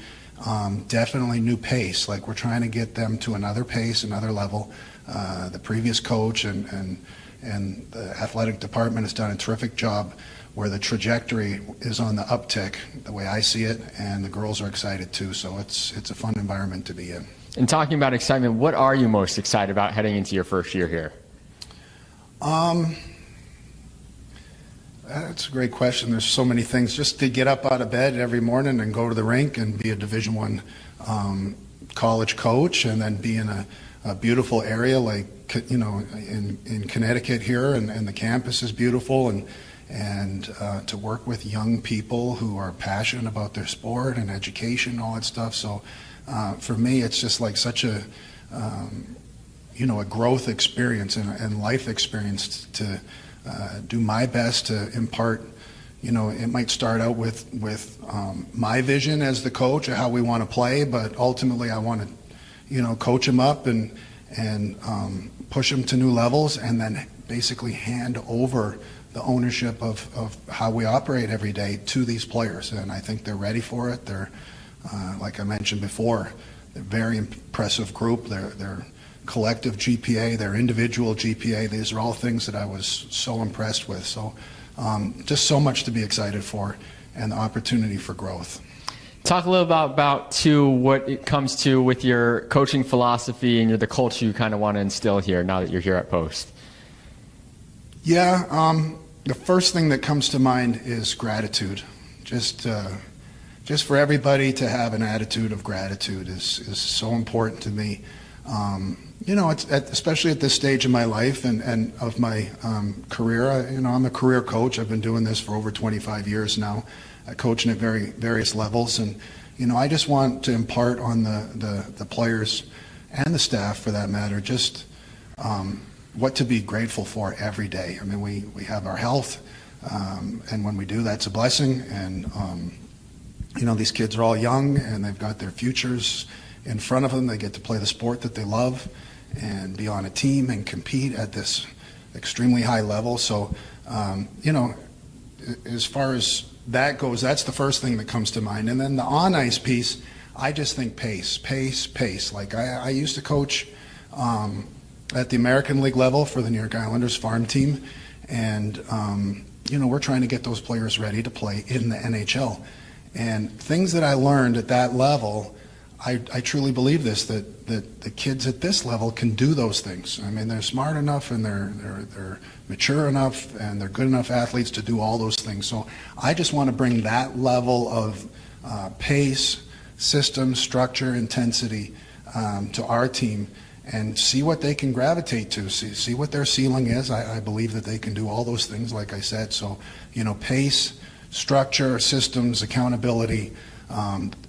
definitely new pace. Like, we're trying to get them to another pace, another level. The previous coach and the athletic department has done a terrific job where the trajectory is on the uptick, the way I see it, and the girls are excited too. So it's a fun environment to be in. And talking about excitement, what are you most excited about heading into your first year here? That's a great question. There's so many things. Just to get up out of bed every morning and go to the rink and be a Division I college coach, and then be in a beautiful area like in Connecticut here, and the campus is beautiful, and to work with young people who are passionate about their sport and education, all that stuff. So for me, it's just like such a growth experience and life experience to do my best to impart it might start out with my vision as the coach of how we want to play, but ultimately I want to, coach them up and push them to new levels, and then basically hand over the ownership of how we operate every day to these players. And I think they're ready for it. They're, like I mentioned before, they're a very impressive group. Their collective GPA, their individual GPA, these are all things that I was so impressed with. So just so much to be excited for, and the opportunity for growth. Talk a little about too, what it comes to with your coaching philosophy and the culture you kind of want to instill here now that you're here at Post. Yeah, the first thing that comes to mind is gratitude. Just for everybody to have an attitude of gratitude is so important to me. It's especially at this stage of my life and of my career. I'm a career coach. I've been doing this for over 25 years now, coaching at various levels. And, I just want to impart on the players and the staff, for that matter, just what to be grateful for every day. I mean, we have our health, and when we do, that's a blessing. And, these kids are all young, and they've got their futures in front of them. They get to play the sport that they love and be on a team and compete at this extremely high level. So, as far as that goes, that's the first thing that comes to mind. And then the on-ice piece, I just think pace. Like I used to coach at the American League level for the New York Islanders farm team, and we're trying to get those players ready to play in the NHL. And things that I learned at that level, I truly believe this, that the kids at this level can do those things. I mean, they're smart enough, and they're mature enough, and they're good enough athletes to do all those things. So I just want to bring that level of pace, system, structure, intensity to our team, and see what they can gravitate to, see what their ceiling is. I believe that they can do all those things, like I said. So, pace, structure, systems, accountability,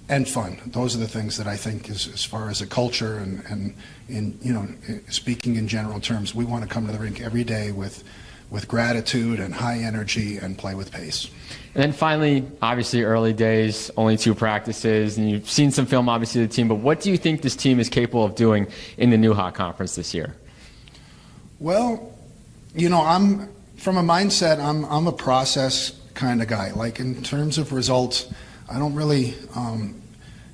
and fun. Those are the things that I think, as far as a culture and speaking in general terms, we want to come to the rink every day with gratitude and high energy and play with pace. And then finally, obviously early days, only 2 practices, and you've seen some film, obviously, of the team, but what do you think this team is capable of doing in the Newhock Conference this year? Well, I'm from a mindset, I'm a process kind of guy. Like, in terms of results, I don't really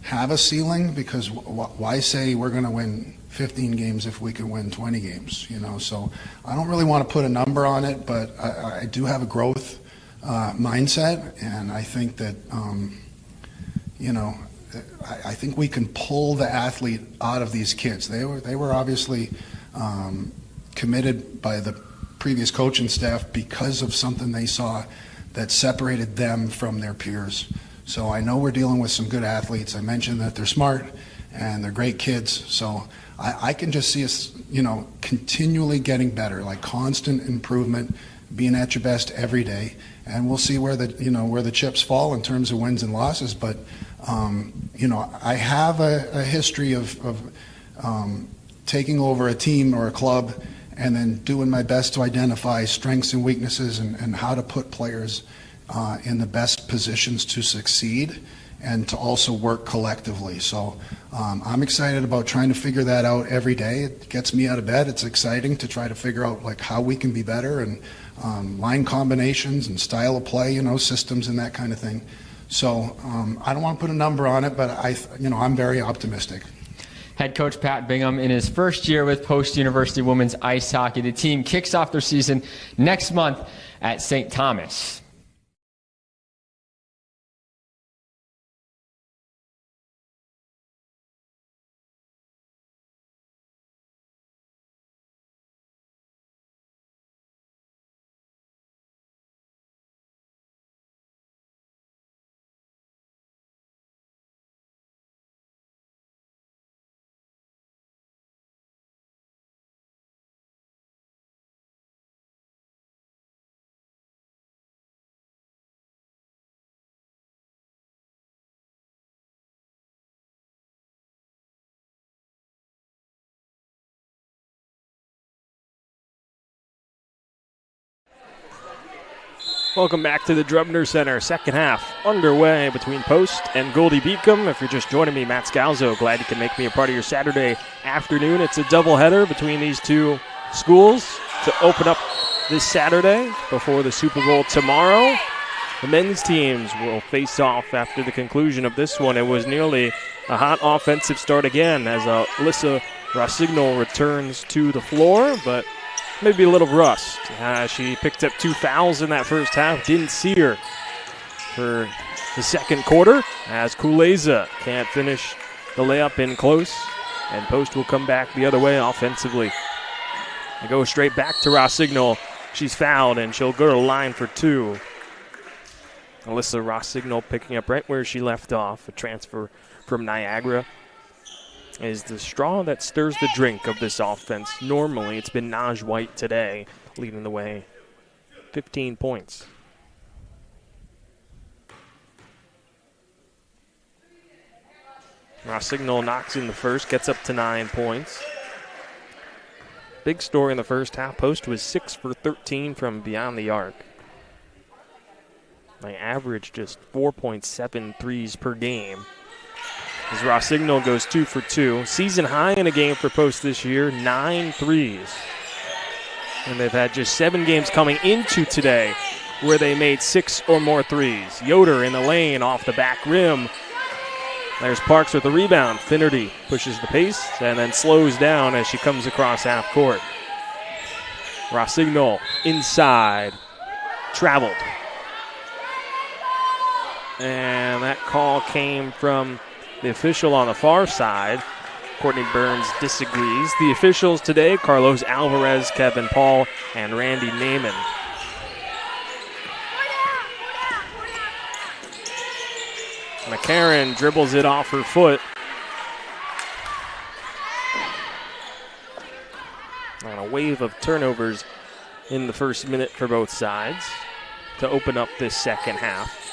have a ceiling, because why say we're going to win 15 games if we can win 20 games, So I don't really want to put a number on it, but I do have a growth mindset, and I think that, I think we can pull the athlete out of these kids. They were obviously committed by the previous coaching staff because of something they saw that separated them from their peers. So I know we're dealing with some good athletes. I mentioned that they're smart and they're great kids. So I can just see us, continually getting better, like constant improvement, being at your best every day. And we'll see where the chips fall in terms of wins and losses. But, I have a history of taking over a team or a club and then doing my best to identify strengths and weaknesses and how to put players in the best positions to succeed and to also work collectively. So I'm excited about trying to figure that out every day. It gets me out of bed. It's exciting to try to figure out like how we can be better, and line combinations and style of play, systems and that kind of thing. So I don't want to put a number on it, but I'm very optimistic. Head coach Pat Bingham in his first year with Post University women's ice hockey. The team kicks off their season next month at St. Thomas. Welcome back to the Drubner Center. Second half underway between Post and Goldey-Beacom. If you're just joining me, Matt Scalzo, glad you can make me a part of your Saturday afternoon. It's a doubleheader between these two schools to open up this Saturday before the Super Bowl tomorrow. The men's teams will face off after the conclusion of this one. It was nearly a hot offensive start again as Alyssa Rossignol returns to the floor, but maybe a little rust. She picked up 2 fouls in that first half. Didn't see her for the second quarter as Kuleza can't finish the layup in close, and Post will come back the other way offensively. They go straight back to Rossignol. She's fouled, and she'll go to the line for 2. Alyssa Rossignol picking up right where she left off. A transfer from Niagara is the straw that stirs the drink of this offense. Normally, it's been Naj White today leading the way. 15 points. Rossignol knocks in the first, gets up to 9 points. Big story in the first half. Post was 6 for 13 from beyond the arc. They averaged just 4.7 threes per game. As Rossignol goes 2 for 2. Season high in a game for Post this year, 9 threes. And they've had just 7 games coming into today where they made 6 or more threes. Yoder in the lane off the back rim. There's Parks with the rebound. Finnerty pushes the pace and then slows down as she comes across half court. Rossignol inside. Traveled. And that call came from the official on the far side. Courtney Burns disagrees. The officials today, Carlos Alvarez, Kevin Paul, and Randy Naiman. McCarron dribbles it off her foot. And a wave of turnovers in the first minute for both sides to open up this second half.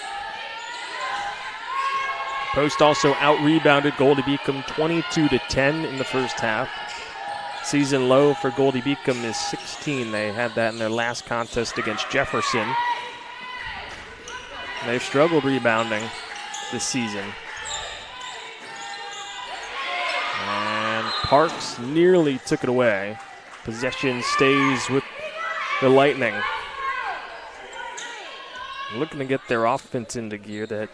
Post also out-rebounded Goldey-Beacom 22-10 in the first half. Season low for Goldey-Beacom is 16. They had that in their last contest against Jefferson. They've struggled rebounding this season. And Parks nearly took it away. Possession stays with the Lightning. Looking to get their offense into gear. That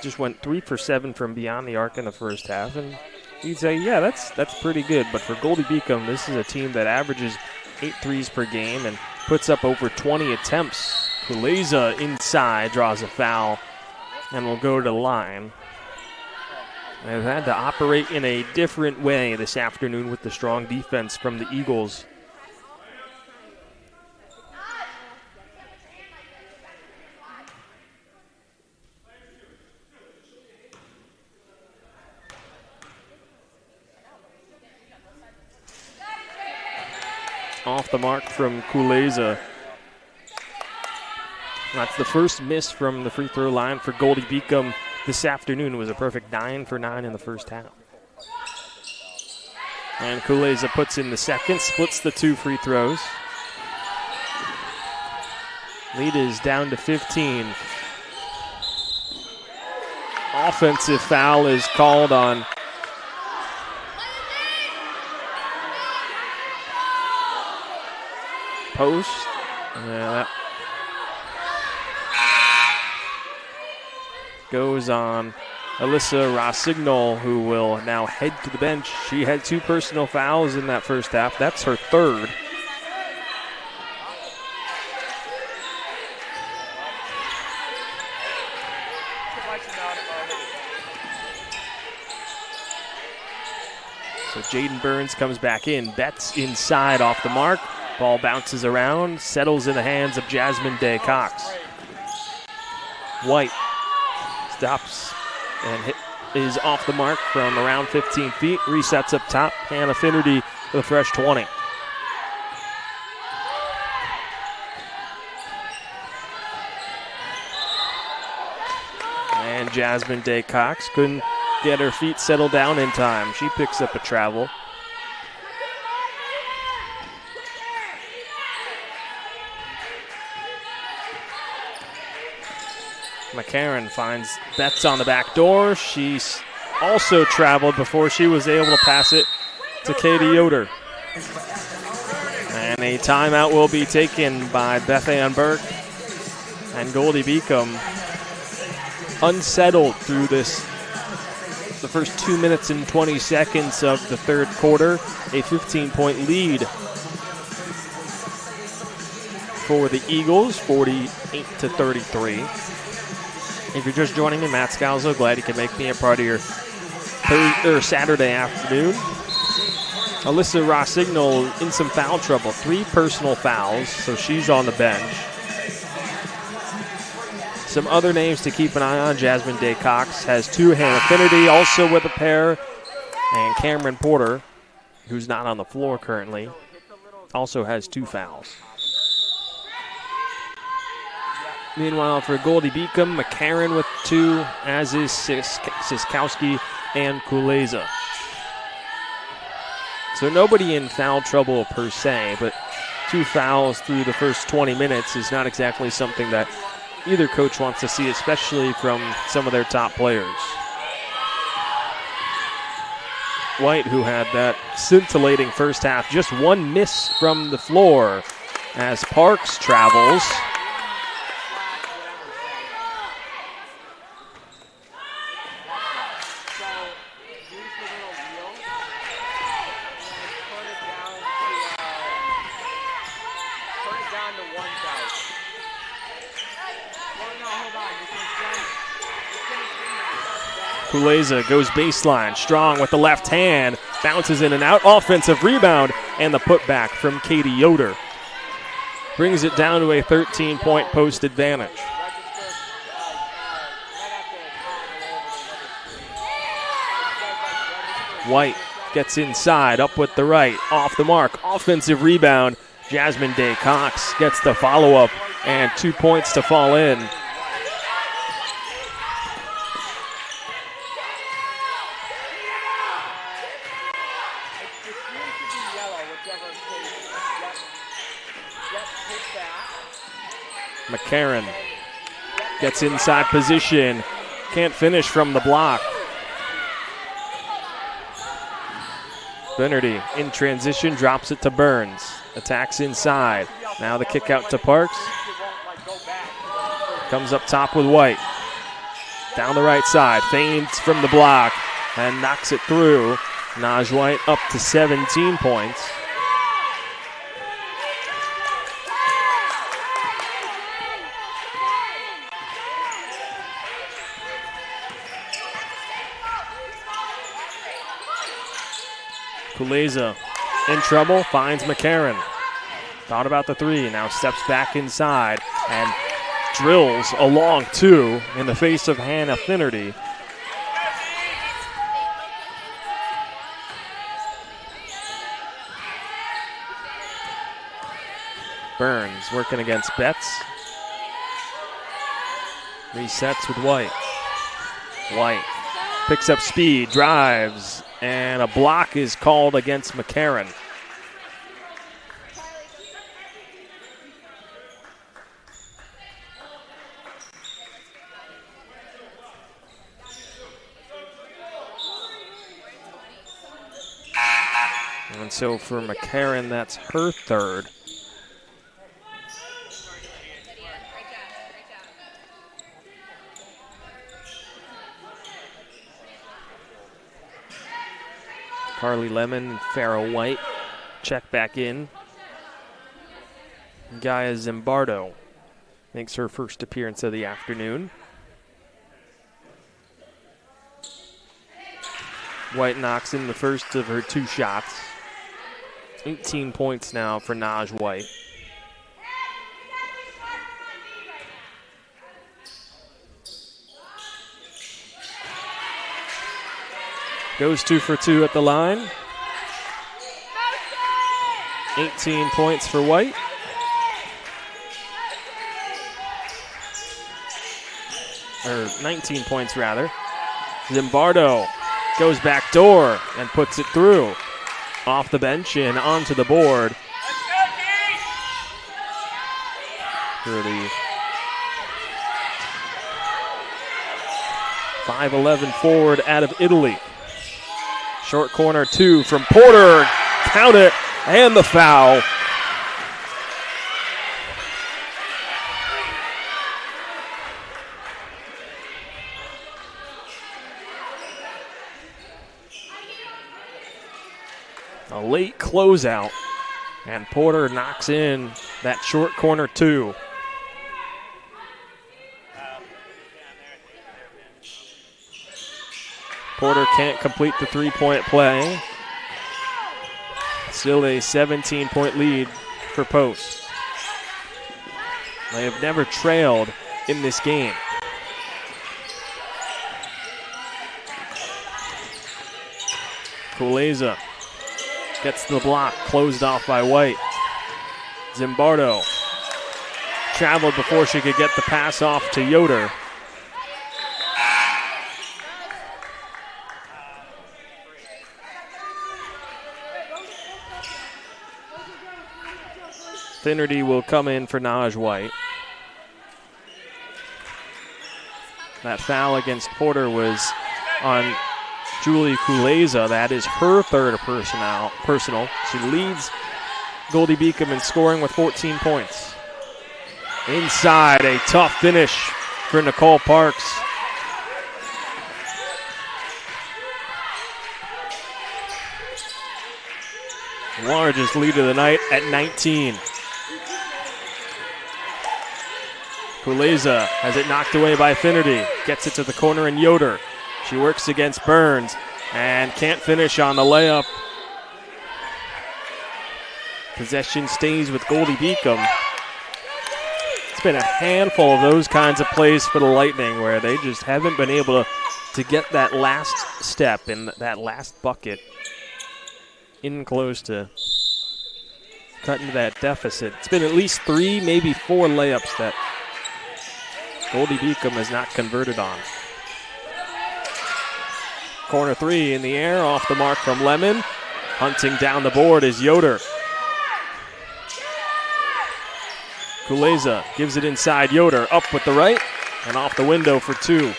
just went 3 for 7 from beyond the arc in the first half. And you'd say, yeah, that's pretty good. But for Goldey-Beacom, this is a team that averages 8 threes per game and puts up over 20 attempts. Kuleza inside draws a foul and will go to the line. They've had to operate in a different way this afternoon with the strong defense from the Eagles. Off the mark from Kuleza. That's the first miss from the free throw line for Goldey-Beacom this afternoon. It was a perfect 9 for 9 in the first half. And Kuleza puts in the second, splits the 2 free throws. Lead is down to 15. Offensive foul is called on Post. That goes on Alyssa Rossignol, who will now head to the bench. She had 2 personal fouls in that first half. That's her 3rd. So Jaden Burns comes back in. Betts inside off the mark. Ball bounces around, settles in the hands of Jasmine Day-Cox. White stops and is off the mark from around 15 feet. Resets up top. Hannah Finnerty with a fresh 20. And Jasmine Day-Cox couldn't get her feet settled down in time. She picks up a travel. McCarron finds Betts on the back door. She's also traveled before she was able to pass it to Katie Yoder. And a timeout will be taken by Beth Ann Burke. And Goldey-Beacom unsettled through the first 2 minutes and 20 seconds of the third quarter. A 15-point lead for the Eagles, 48-33. If you're just joining me, Matt Scalzo, glad you can make me a part of your Saturday afternoon. Alyssa Rossignol in some foul trouble, 3 personal fouls, so she's on the bench. Some other names to keep an eye on. Jasmine Day Cox has 2. Hannah Finnerty also with a pair. And Cameron Porter, who's not on the floor currently, also has 2 fouls. Meanwhile, for Goldey-Beacom, McCarron with 2, as is Siskowski and Kuleza. So nobody in foul trouble per se, but 2 fouls through the first 20 minutes is not exactly something that either coach wants to see, especially from some of their top players. White, who had that scintillating first half, just 1 miss from the floor as Parks travels. Kuleza goes baseline, strong with the left hand, bounces in and out, offensive rebound, and the putback from Katie Yoder. Brings it down to a 13-point post advantage. White gets inside, up with the right, off the mark, offensive rebound. Jasmine Day Cox gets the follow-up, and 2 points to fall in. McCarron gets inside position, can't finish from the block. Finnerty in transition, drops it to Burns. Attacks inside. Now the kick out to Parks. Comes up top with White. Down the right side, feigns from the block and knocks it through. Naj White up to 17 points. Kuleza in trouble, finds McCarron. Thought about the 3, now steps back inside and drills a long 2 in the face of Hannah Finnerty. Burns working against Betts. Resets with White. White picks up speed, drives, and a block is called against McCarron. And so for McCarron, that's her 3rd. Carly Lemon and Farrah White check back in. Gaia Zimbardo makes her first appearance of the afternoon. White knocks in the first of her 2 shots. 18 points now for Naj White. Goes 2 for 2 at the line. 18 points for White. Or 19 points rather. Zimbardo goes back door and puts it through. Off the bench and onto the board. For the 5'11" forward out of Italy. Short corner 2 from Porter. Count it, and the foul. A late closeout, and Porter knocks in that short corner 2. Porter can't complete the three-point play. Still a 17-point lead for Post. They have never trailed in this game. Kuleza gets the block, closed off by White. Zimbardo traveled before she could get the pass off to Yoder. Finnerty will come in for Naj White. That foul against Porter was on Julie Kuleza. That is her third personal. She leads Goldey-Beacom in scoring with 14 points. Inside, a tough finish for Nicole Parks. Largest lead of the night at 19. Kuleza has it knocked away by Finnerty. Gets it to the corner and Yoder. She works against Burns and can't finish on the layup. Possession stays with Goldey-Beacom. It's been a handful of those kinds of plays for the Lightning where they just haven't been able to get that last step in that last bucket in close to cutting that deficit. It's been at least 3, maybe 4 layups that Goldey-Beacom has not converted on. Corner 3 in the air, off the mark from Lemon. Hunting down the board is Yoder. Kuleza gives it inside Yoder, up with the right, and off the window for 2.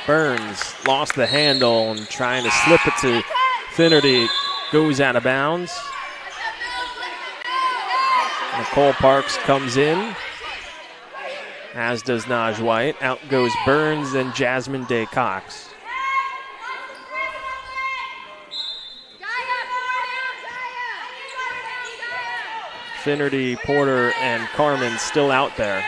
Burns lost the handle and trying to slip it to Finnerty. Goes out of bounds. Nicole Parks comes in, as does Naj White. Out goes Burns and Jasmine Day Cox. Finnerty, Porter, and Carmen still out there.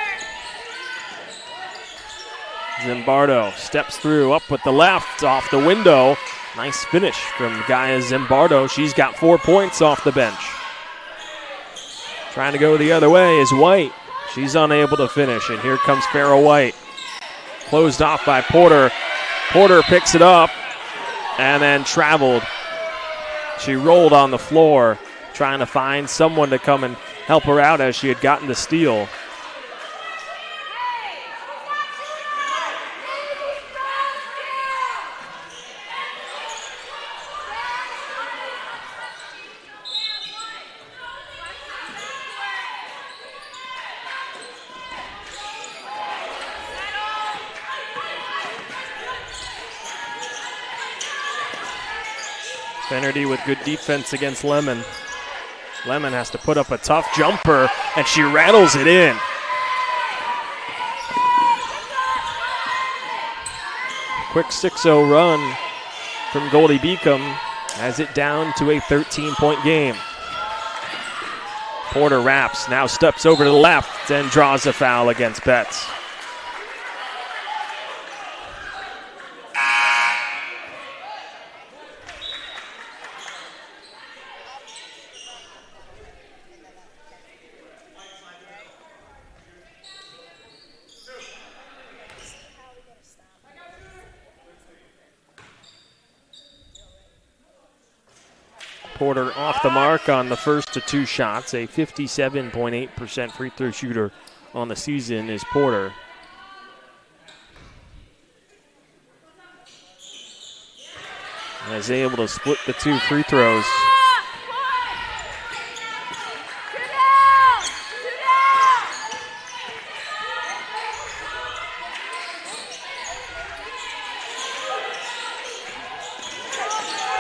Zimbardo steps through, up with the left, off the window. Nice finish from Gaia Zimbardo. She's got 4 points off the bench. Trying to go the other way is White. She's unable to finish, and here comes Farrah White. Closed off by Porter. Porter picks it up and then traveled. She rolled on the floor, trying to find someone to come and help her out as she had gotten the steal. Finnerty with good defense against Lemon. Lemon has to put up a tough jumper, and she rattles it in. Quick 6-0 run from Goldey-Beacom has it down to a 13-point game. Porter wraps, now steps over to the left and draws a foul against Betts. Porter off the mark on the first of 2 shots. A 57.8% free throw shooter on the season is Porter. And is able to split the 2 free throws.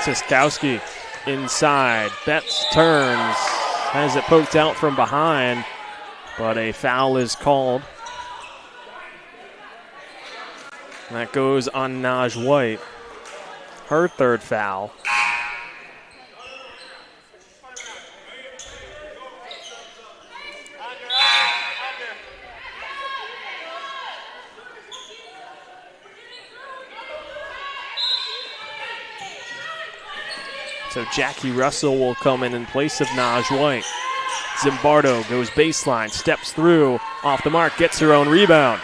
Siskowski inside. Betts turns. Has it poked out from behind, but a foul is called. And that goes on Naj White. Her 3rd foul. So Jackie Russell will come in place of Naj White. Zimbardo goes baseline, steps through, off the mark, gets her own rebound.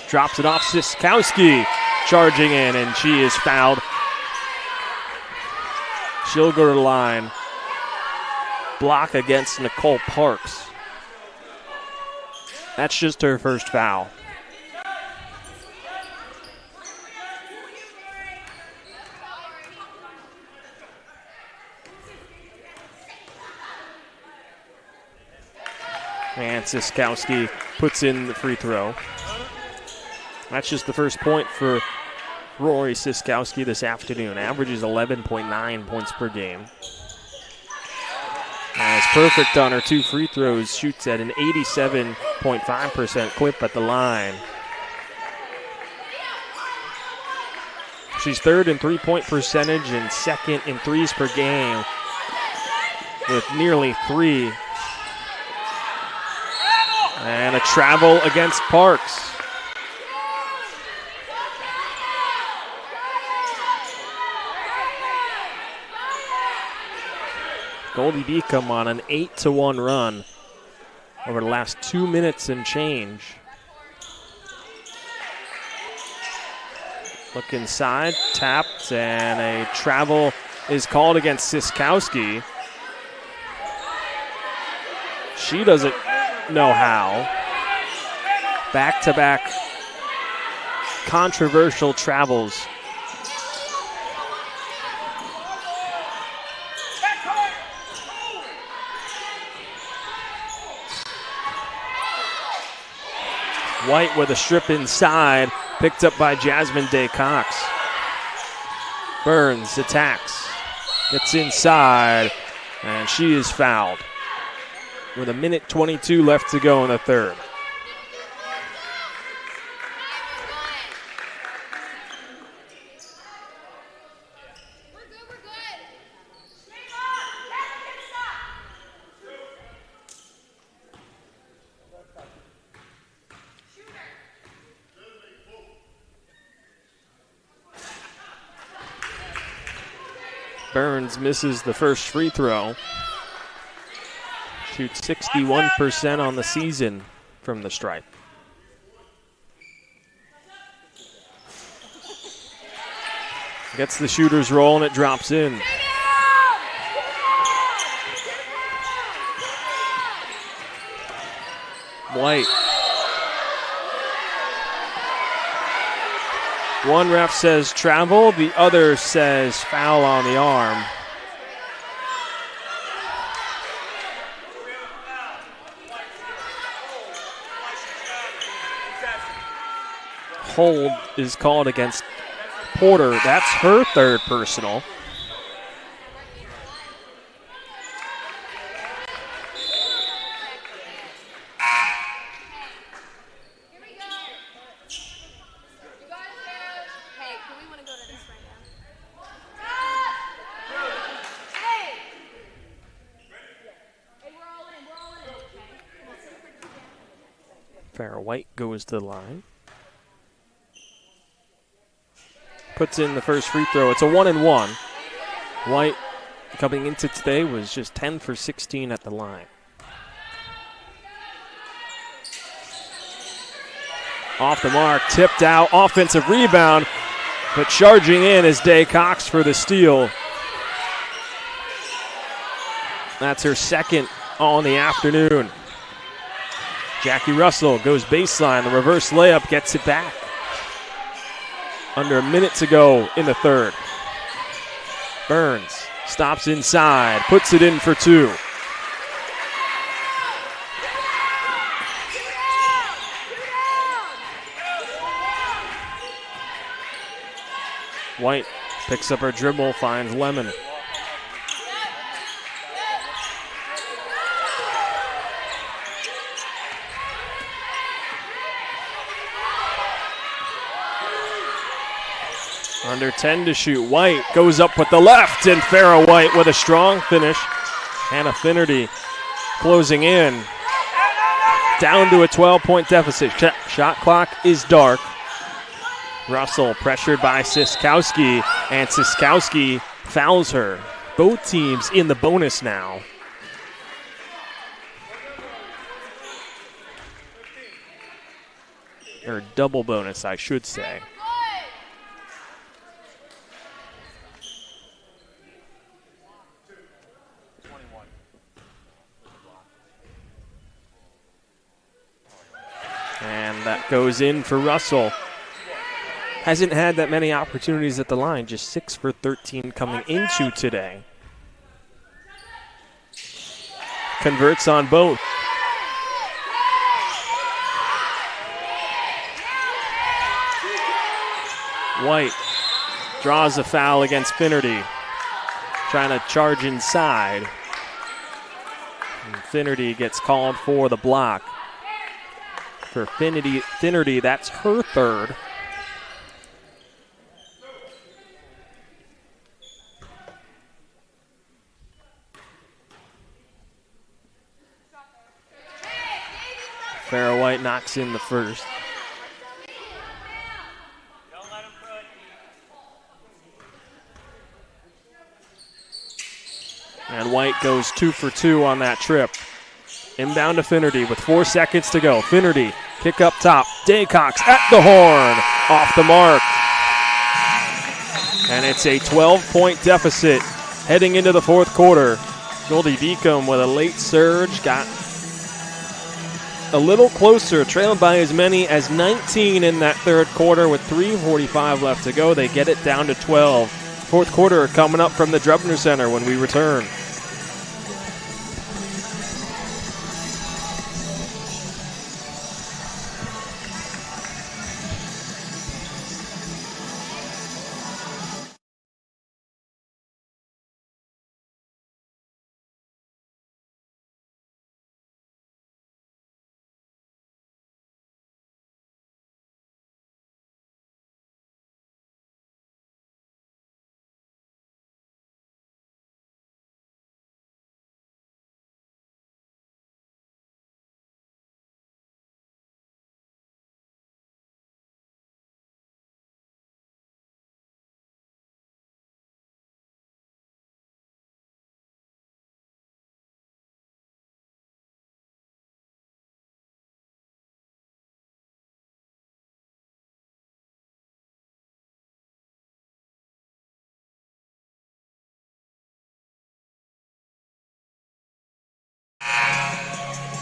Drops it off Siskowski, charging in, and she is fouled. She'll go to the line. Block against Nicole Parks. That's just her 1st foul. And Siskowski puts in the free throw. That's just the 1st point for Rory Siskowski this afternoon. Averages 11.9 points per game. And is perfect on her 2 free throws. Shoots at an 87.5% clip at the line. She's 3rd in 3-point percentage and 2nd in threes per game with nearly 3. And a travel against Parks. Goldey-Beacom on an 8-1 run over the last 2 minutes and change. Look inside, tapped, and a travel is called against Siskowski. She doesn't know how. Back-to-back controversial travels. White with a strip inside, picked up by Jasmine Day-Cox. Burns attacks, gets inside, and she is fouled with 1:22 left to go in the 3rd. Burns misses the 1st free throw. Shoots 61% on the season from the stripe. Gets the shooter's roll and it drops in. White. One ref says travel, the other says foul on the arm. Hold is called against Porter. That's her 3rd personal. Farrah White goes to the line. Puts in the 1st free throw. It's a 1-and-1. White coming into today was just 10 for 16 at the line. Off the mark, tipped out, offensive rebound, but charging in is Day-Cox for the steal. That's her 2nd on the afternoon. Jackie Russell goes baseline. The reverse layup gets it back. Under a minute to go in the 3rd. Burns stops inside, puts it in for two. White picks up her dribble, finds Lemon. Under 10 to shoot. White goes up with the left, and Farrah White with a strong finish. Hannah Finnerty closing in. Down to a 12-point deficit. Shot clock is dark. Russell pressured by Siskowski, and Siskowski fouls her. Both teams in the bonus now. Or double bonus, I should say. And that goes in for Russell. Hasn't had that many opportunities at the line, just 6 for 13 coming into today. Converts on both. White draws a foul against Finnerty. Trying to charge inside. And Finnerty gets called for the block. For Finnerty, that's her third. Farrah White knocks in the first. And White goes 2 for 2 on that trip. Inbound to Finnerty with 4 seconds to go. Finnerty, kick up top. Daycox at the horn. Off the mark. And it's a 12-point deficit heading into the fourth quarter. Goldey-Beacom with a late surge. Got a little closer, trailed by as many as 19 in that third quarter with 3:45 left to go. They get it down to 12. Fourth quarter coming up from the Drubner Center when we return.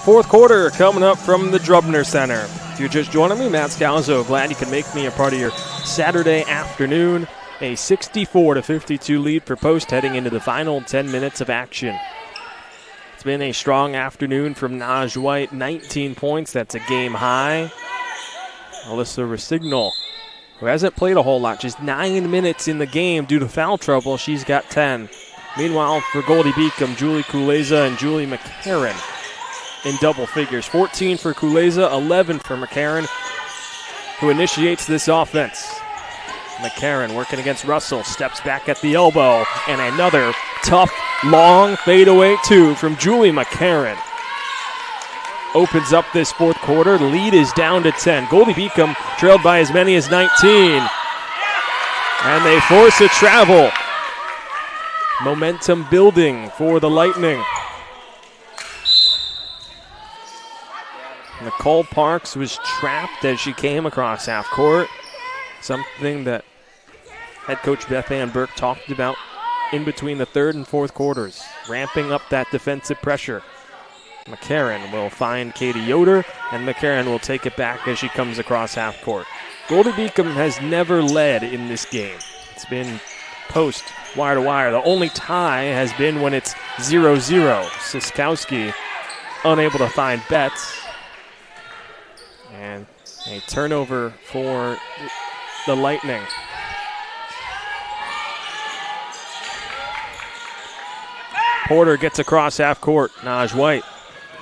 Fourth quarter coming up from the Drubner Center. If you're just joining me, Matt Scalzo, glad you can make me a part of your Saturday afternoon. A 64-52 lead for Post heading into the final 10 minutes of action. It's been a strong afternoon from Naj White, 19 points. That's a game high. Alyssa Rosignol, who hasn't played a whole lot, just 9 minutes in the game due to foul trouble. She's got 10. Meanwhile, for Goldey-Beacom, Julie Kuleza and Julie McCarran in double figures. 14 for Kuleza, 11 for McCarran, who initiates this offense. McCarran working against Russell, steps back at the elbow, and another tough, long fadeaway two from Julie McCarran. Opens up this fourth quarter. The lead is down to 10. Goldey-Beacom trailed by as many as 19. And they force a travel. Momentum building for the Lightning. Nicole Parks was trapped as she came across half court. Something that head coach Beth Ann Burke talked about in between the third and fourth quarters, ramping up that defensive pressure. McCarran will find Katie Yoder, and McCarran will take it back as she comes across half court. Goldey-Beacom has never led in this game. It's been Post wire to wire. The only tie has been when it's 0-0. Siskowski unable to find Betts. And a turnover for the Lightning. Porter gets across half court. Naj White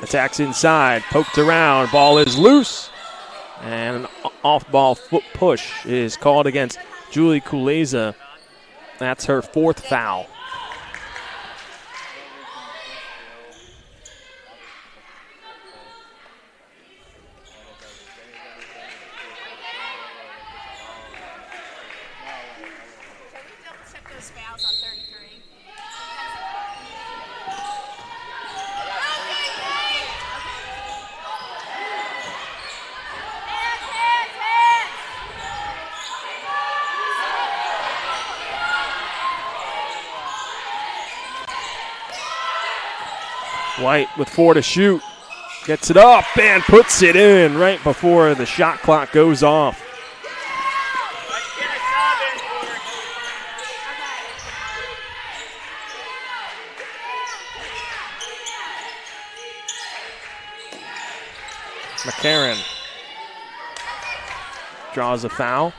attacks inside, poked around, ball is loose. And an off-ball foot push is called against Julie Kuleza. That's her 4th foul. White with 4 to shoot. Gets it up and puts it in right before the shot clock goes off. McCarron draws a foul.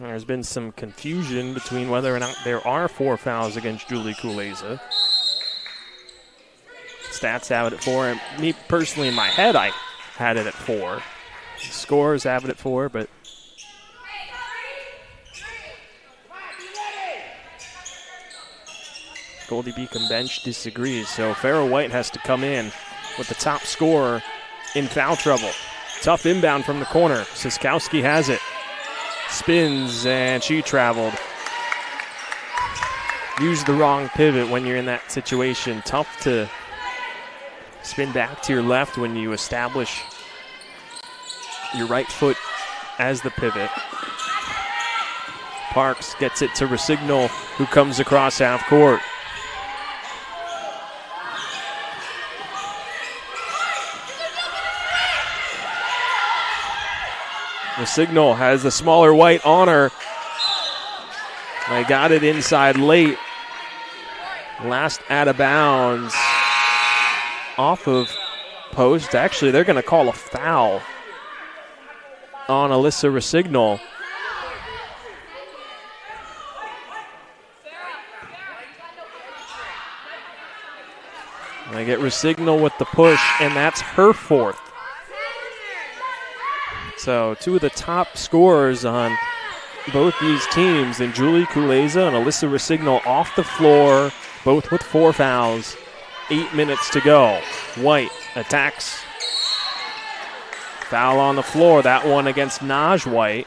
There's been some confusion between whether or not there are 4 fouls against Julie Kuleza. Stats have it at 4. And me personally, in my head, I had it at 4. Scores have it at 4, but Goldey-Beacom bench disagrees. So Farrah White has to come in with the top scorer in foul trouble. Tough inbound from the corner. Siskowski has it. Spins, and she traveled. Use the wrong pivot when you're in that situation. Tough to spin back to your left when you establish your right foot as the pivot. Parks gets it to Rosignol, who comes across half court. Rosignol has the smaller White on her. They got it inside late. Last out of bounds. Off of post. Actually, they're going to call a foul on Alyssa Rosignol. They get Rosignol with the push, and that's her 4th. So 2 of the top scorers on both these teams, and Julie Kuleza and Alyssa Rosignol off the floor, both with 4 fouls. 8 minutes to go. White attacks. Foul on the floor. That one against Naj White.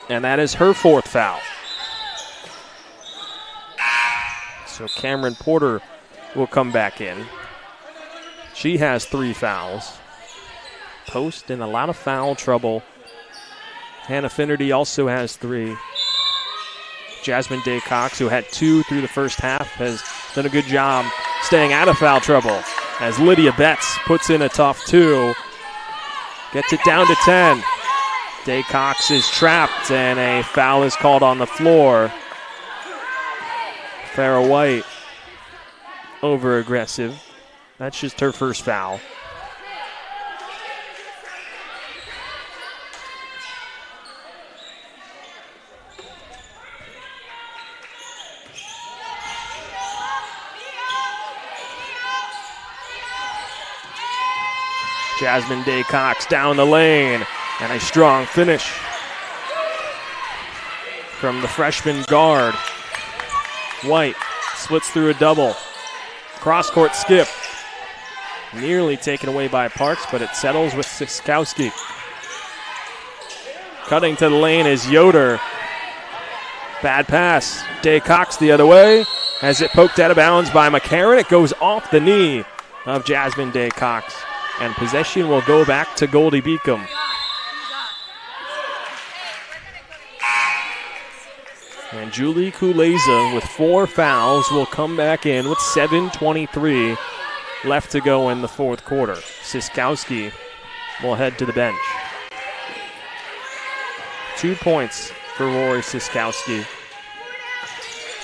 And that is her 4th foul. So Cameron Porter will come back in. She has 3 fouls. Post in a lot of foul trouble. Hannah Finnerty also has 3. Jasmine Day Cox, who had 2 through the first half, has done a good job staying out of foul trouble. As Lydia Betts puts in a tough 2. Gets it down to 10. Day Cox is trapped, and a foul is called on the floor. Farrah White over aggressive. That's just her first foul. Jasmine Day Cox down the lane, and a strong finish from the freshman guard. White splits through a double. Cross-court skip. Nearly taken away by Parks, but it settles with Siskowski. Cutting to the lane is Yoder. Bad pass. Day Cox the other way. Has it poked out of bounds by McCarron. It goes off the knee of Jasmine Day Cox. And possession will go back to Goldey-Beacom. And Julie Kuleza with 4 fouls will come back in with 7:23 left to go in the fourth quarter. Siskowski will head to the bench. 2 points for Rory Siskowski.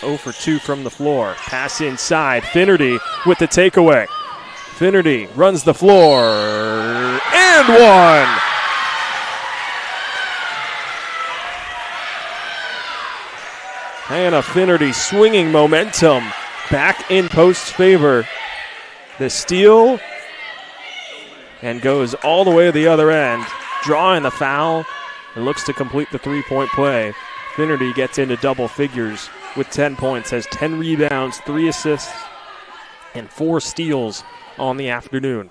0 for 2 from the floor. Pass inside. Finnerty with the takeaway. Finnerty runs the floor and one. Hannah Finnerty swinging momentum back in post's favor. The steal and goes all the way to the other end, drawing the foul and looks to complete the three-point play. Finnerty gets into double figures with 10 points, has 10 rebounds, 3 assists, and 4 steals on the afternoon.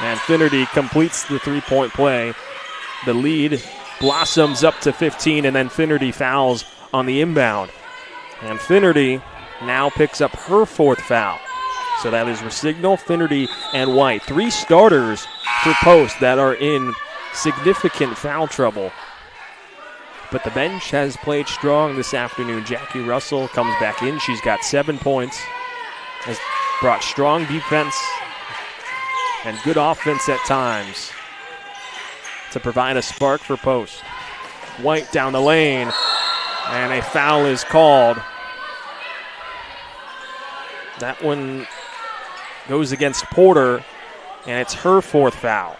And Finnerty completes the three-point play. The lead blossoms up to 15, and then Finnerty fouls on the inbound. And Finnerty now picks up her 4th foul. So that is Rosignol, Finnerty, and White. 3 starters for post that are in significant foul trouble. But the bench has played strong this afternoon. Jackie Russell comes back in. She's got 7 points. Has brought strong defense and good offense at times to provide a spark for post. White down the lane, and a foul is called. That one goes against Porter, and it's her 4th foul.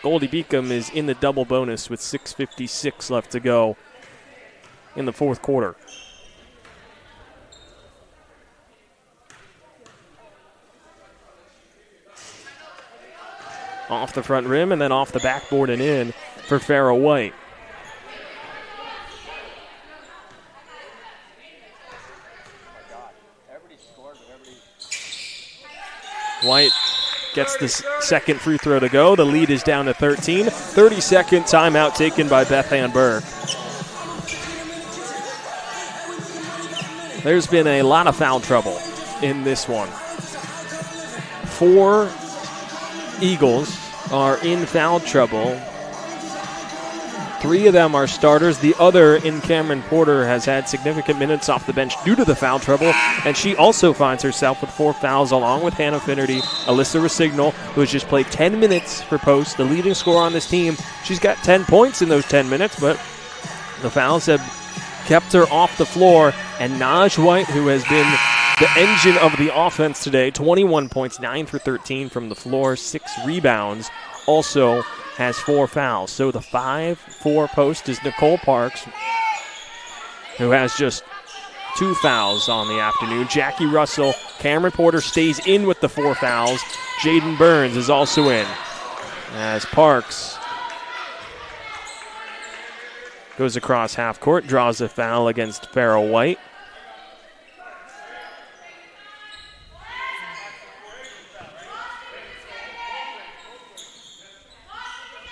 Goldey-Beacom is in the double bonus with 6:56 left to go in the fourth quarter. Off the front rim and then off the backboard and in for Farrah White. White gets the second free throw to go. The lead is down to 13. 30-second timeout taken by Beth Ann Burke. There's been a lot of foul trouble in this one. 4 Eagles are in foul trouble. 3 of them are starters. The other, in Cameron Porter, has had significant minutes off the bench due to the foul trouble, and she also finds herself with 4 fouls along with Hannah Finnerty. Alyssa Rosignol, who has just played 10 minutes for post, the leading scorer on this team. She's got 10 points in those 10 minutes, but the fouls have kept her off the floor. And Naj White, who has been the engine of the offense today, 21 points, 9 for 13 from the floor, 6 rebounds, also has 4 fouls. So the 5-4 post is Nicole Parks, who has just 2 fouls on the afternoon. Jackie Russell, Cameron Porter stays in with the 4 fouls. Jaden Burns is also in as Parks goes across half court, draws a foul against Farrah White.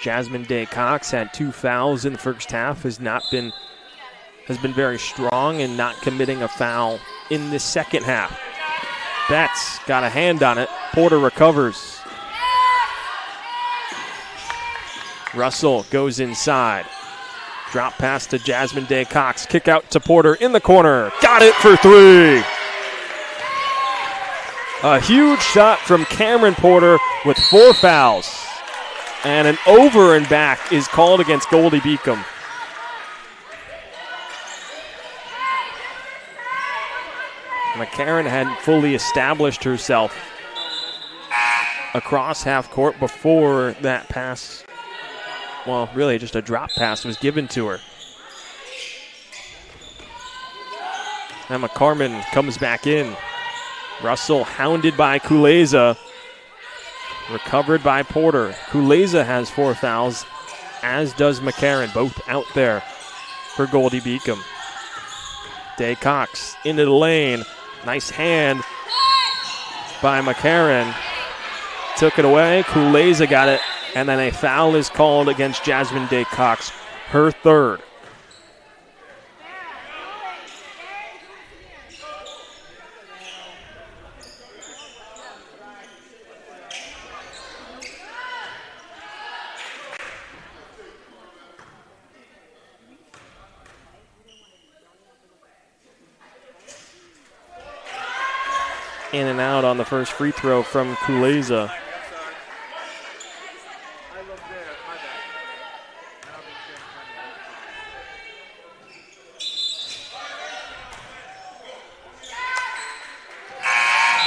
Jasmine Day Cox had 2 fouls in the first half, has been very strong in not committing a foul in the second half. Betts got a hand on it. Porter recovers. Russell goes inside. Drop pass to Jasmine Day Cox. Kick out to Porter in the corner. Got it for 3. A huge shot from Cameron Porter with 4 fouls. And an over and back is called against Goldey-Beacom. McCarran hadn't fully established herself across half court before that pass. Well, really just a drop pass was given to her. Emma Carmen comes back in. Russell hounded by Kuleza. Recovered by Porter. Kuleza has 4 fouls, as does McCarran, both out there for Goldey-Beacom. Day Cox into the lane. Nice hand by McCarran. Took it away. Kuleza got it. And then a foul is called against Jasmine Day Cox, her 3rd. in and out on the first free throw from Kuleza.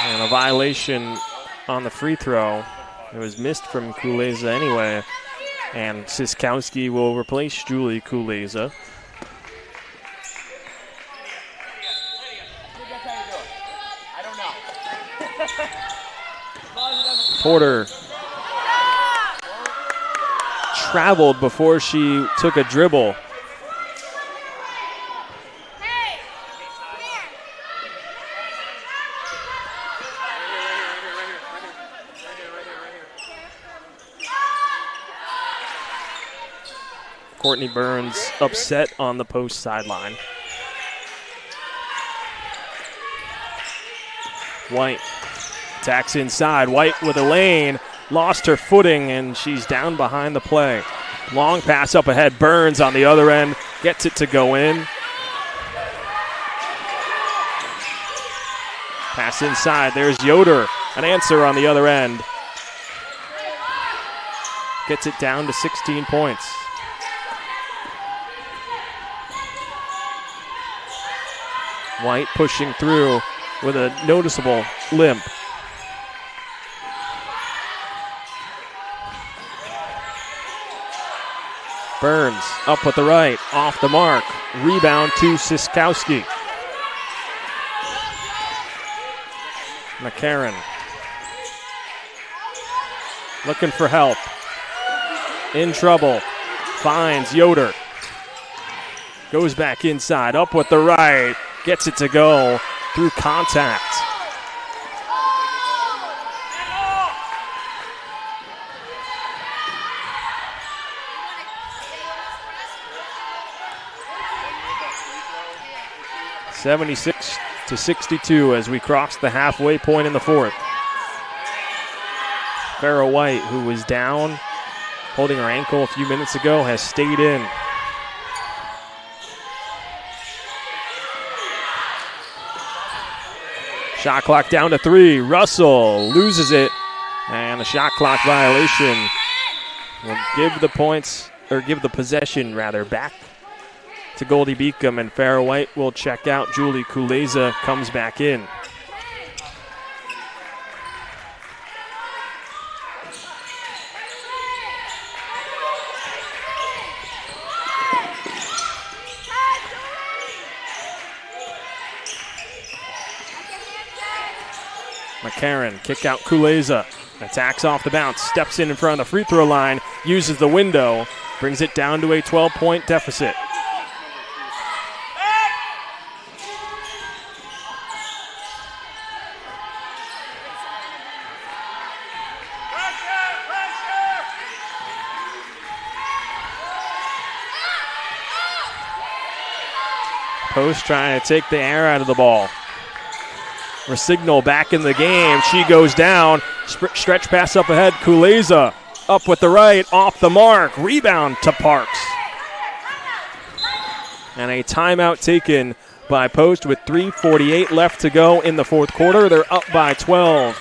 And a violation on the free throw. It was missed from Kuleza anyway. And Siskowski will replace Julie Kuleza. Porter traveled before she took a dribble. Courtney Burns upset on the post sideline. White attacks inside. White with a lane. Lost her footing, and she's down behind the play. Long pass up ahead. Burns on the other end. Gets it to go in. Pass inside. There's Yoder. An answer on the other end. Gets it down to 16 points. White pushing through with a noticeable limp. Burns up with the right, off the mark. Rebound to Siskowski. McCarron looking for help. In trouble. Finds Yoder. Goes back inside, up with the right. Gets it to go through contact. (76-62) as we cross the halfway point in the fourth. Farrah White, who was down, holding her ankle a few minutes ago, has stayed in. Shot clock down to 3. Russell loses it, and the shot clock violation will give the possession back to Goldey-Beacom, and Farrah White will check out. Julie Kuleza comes back in. McCarron, kick out Kuleza. Attacks off the bounce, steps in front of the free throw line, uses the window, brings it down to a 12-point deficit. Post trying to take the air out of the ball. Rosignol back in the game. She goes down. Stretch pass up ahead. Kuleza up with the right. Off the mark. Rebound to Parks. And a timeout taken by Post with 3:48 left to go in the fourth quarter. They're up by 12.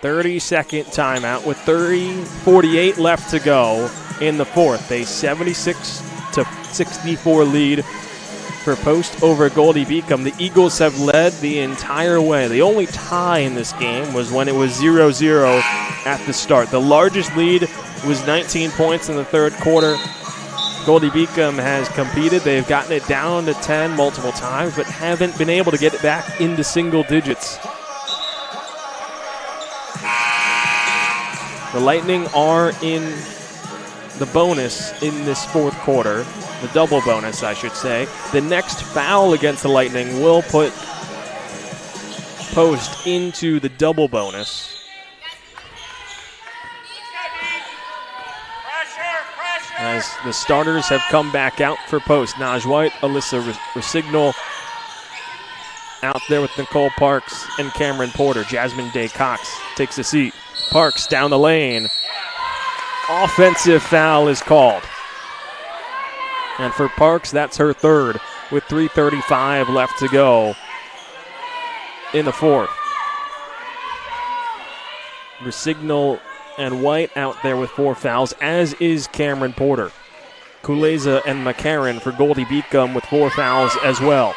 (30-second) timeout with 3:48 left to go in the fourth. A 76-64 lead for Post over Goldey-Beacom. The Eagles have led the entire way. The only tie in this game was when it was 0-0 at the start. The largest lead was 19 points in the third quarter. Goldey-Beacom has competed. They've gotten it down to 10 multiple times, but haven't been able to get it back into single digits. The Lightning are in the bonus in this fourth quarter, the double bonus, I should say. The next foul against the Lightning will put Post into the double bonus. As the starters have come back out for Post. Naj White, Alyssa Rosignol out there with Nicole Parks and Cameron Porter. Jasmine Day Cox takes a seat. Parks down the lane. Offensive foul is called. And for Parks, that's her third. with 3:35 left to go in the fourth. Resignal and White out there with 4 fouls, as is Cameron Porter. Kuleza and McCarron for Goldey-Beacom with 4 fouls as well.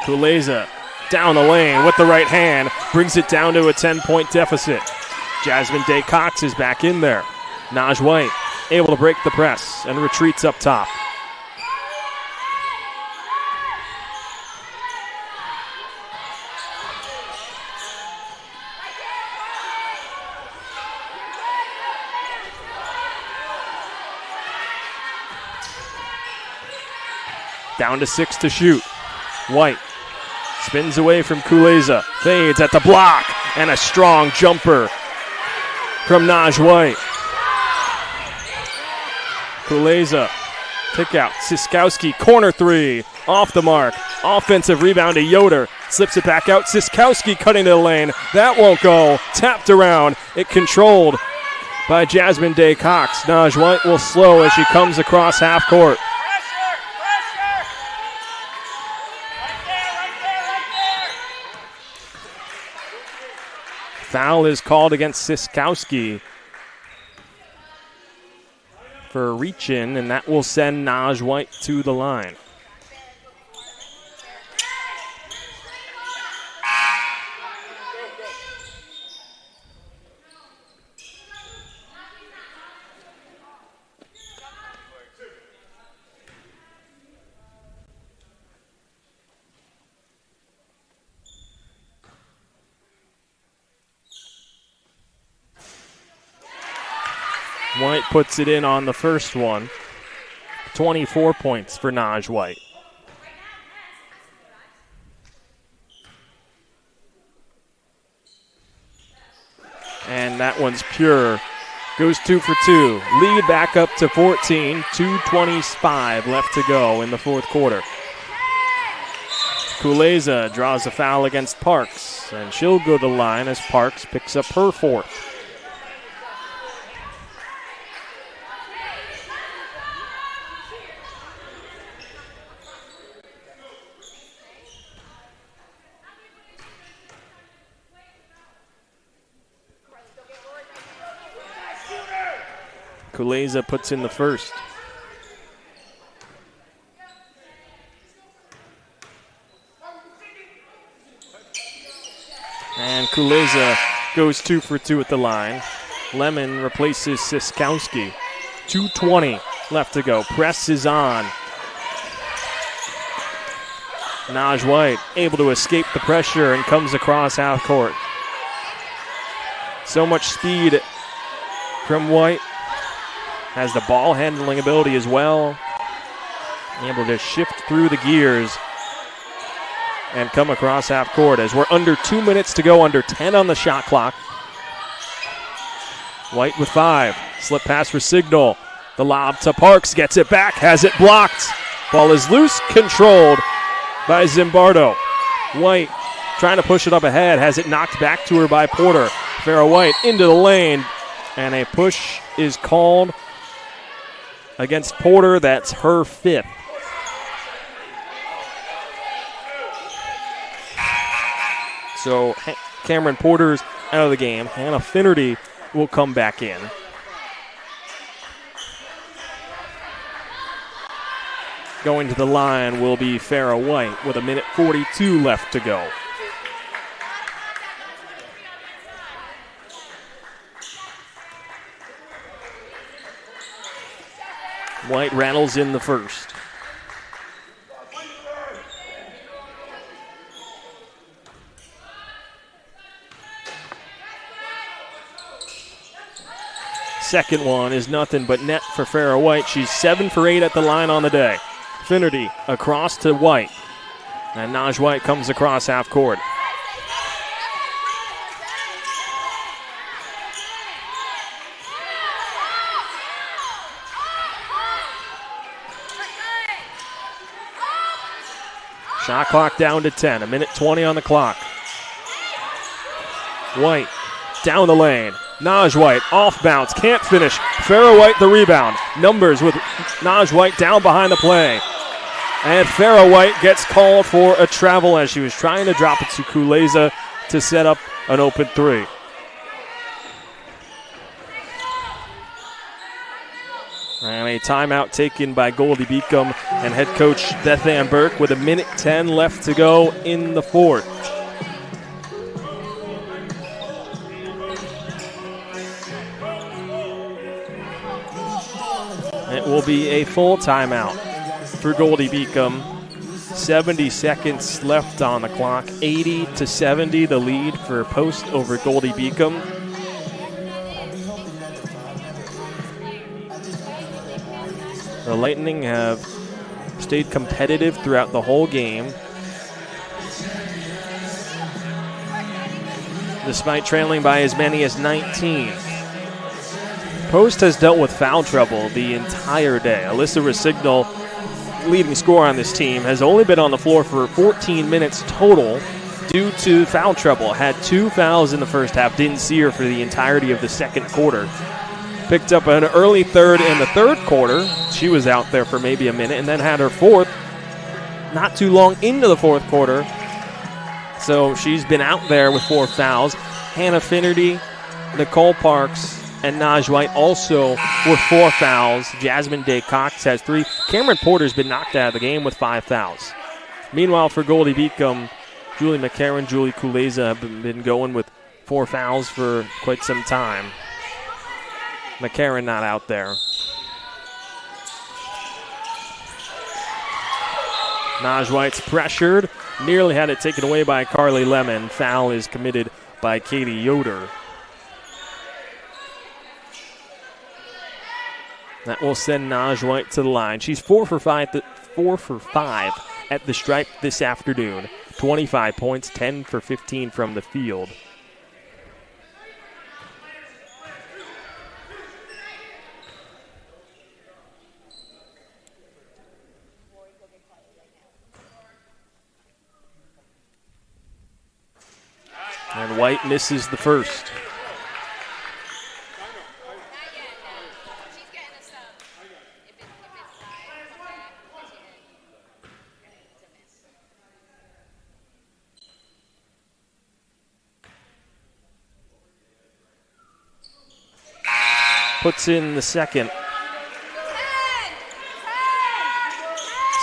Kuleza down the lane with the right hand, brings it down to a 10-point deficit. Jasmine Day Cox is back in there. Naj White able to break the press and retreats up top. Down to 6 to shoot. White spins away from Kuleza, fades at the block, and a strong jumper from Naj White. Kuleza, kick out, Siskowski, corner 3, off the mark. Offensive rebound to Yoder, slips it back out. Siskowski cutting to the lane, that won't go. Tapped around, it controlled by Jasmine Day Cox. Naj White will slow as she comes across half court. Foul is called against Siskowski for a reach-in, and that will send Naj White to the line. White puts it in on the first one. 24 points for Naj White. And that one's pure. Goes 2 for 2. Lead back up to 14. 2:25 left to go in the fourth quarter. Kuleza draws a foul against Parks, and she'll go to the line as Parks picks up her 4th. Kuleza puts in the first. And Kuleza goes 2 for 2 at the line. Lemon replaces Siskowski. 2:20 left to go. Press is on. Naj White able to escape the pressure and comes across half court. So much speed from White. Has the ball handling ability as well. Able to shift through the gears and come across half court as we're under 2 minutes to go, under 10 on the shot clock. White with 5. Slip pass for Signal. The lob to Parks, gets it back, has it blocked. Ball is loose, controlled by Zimbardo. White trying to push it up ahead, has it knocked back to her by Porter. Farrah White into the lane, and a push is called against Porter. That's her 5th. So Cameron Porter's out of the game. Hannah Finnerty will come back in. Going to the line will be Farrah White with 1:42 left to go. White rattles in the first. Second one is nothing but net for Farrah White. She's 7 for 8 at the line on the day. Finnerty across to White. And Naj White comes across half court. Shot clock down to 10. 1:20 on the clock. White down the lane. Naj White off bounce, can't finish. Farrah White the rebound. Numbers with Naj White down behind the play. And Farrah White gets called for a travel as she was trying to drop it to Kuleza to set up an open three. And a timeout taken by Goldey-Beacom and head coach Bethan Burke with 1:10 left to go in the fourth. It will be a full timeout for Goldey-Beacom. 70 seconds left on the clock. 80-70 the lead for Post over Goldey-Beacom. The Lightning have stayed competitive throughout the whole game, despite trailing by as many as 19. Post has dealt with foul trouble the entire day. Alyssa Rosignol, leading scorer on this team, has only been on the floor for 14 minutes total due to foul trouble. Had 2 fouls in the first half, didn't see her for the entirety of the second quarter. Picked up an early third in the third quarter. She was out there for maybe a minute and then had her fourth not too long into the fourth quarter. So she's been out there with 4 fouls. Hannah Finnerty, Nicole Parks, and Naj White also with 4 fouls. Jasmine Day Cox has 3. Cameron Porter's been knocked out of the game with 5 fouls. Meanwhile, for Goldey-Beacom, Julie McCarron, Julie Kuleza have been going with 4 fouls for quite some time. McCarron not out there. Naj White's pressured. Nearly had it taken away by Carly Lemon. Foul is committed by Katie Yoder. That will send Naj White to the line. She's 4 for 5 at the stripe this afternoon. 25 points, 10 for 15 from the field. And White misses the first. Puts in the second.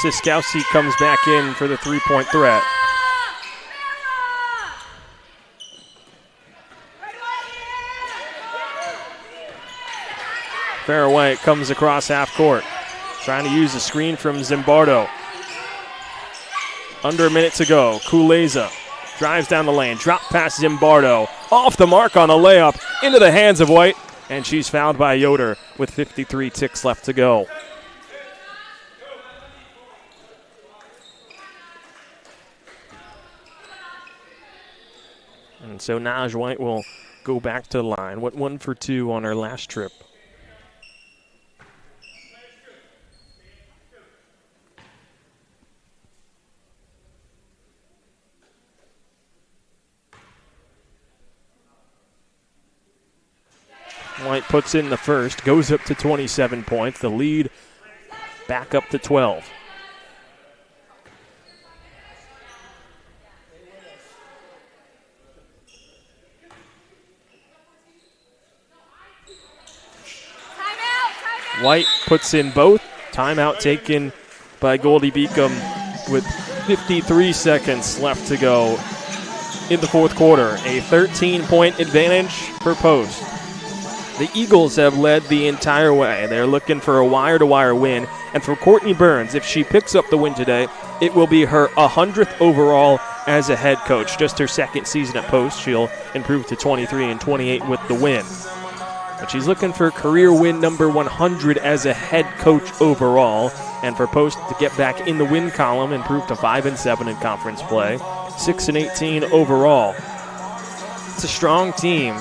Siskowski comes back in for the three-point threat. Farrah White comes across half court, trying to use a screen from Zimbardo. Under a minute to go. Kuleza drives down the lane, drop past Zimbardo, off the mark on the layup, into the hands of White, and she's fouled by Yoder with 53 ticks left to go. And so Naj White will go back to the line. Went 1 for 2 on her last trip. White puts in the first, goes up to 27 points. The lead back up to 12. White puts in both. Timeout taken by Goldey-Beacom with 53 seconds left to go in the fourth quarter. A 13-point advantage for Post. The Eagles have led the entire way. They're looking for a wire-to-wire win. And for Courtney Burns, if she picks up the win today, it will be her 100th overall as a head coach. Just her second season at Post. She'll improve to 23 and 28 with the win. But she's looking for career win number 100 as a head coach overall. And for Post to get back in the win column, improve to 5-7 in conference play. 6-18 overall. It's a strong team.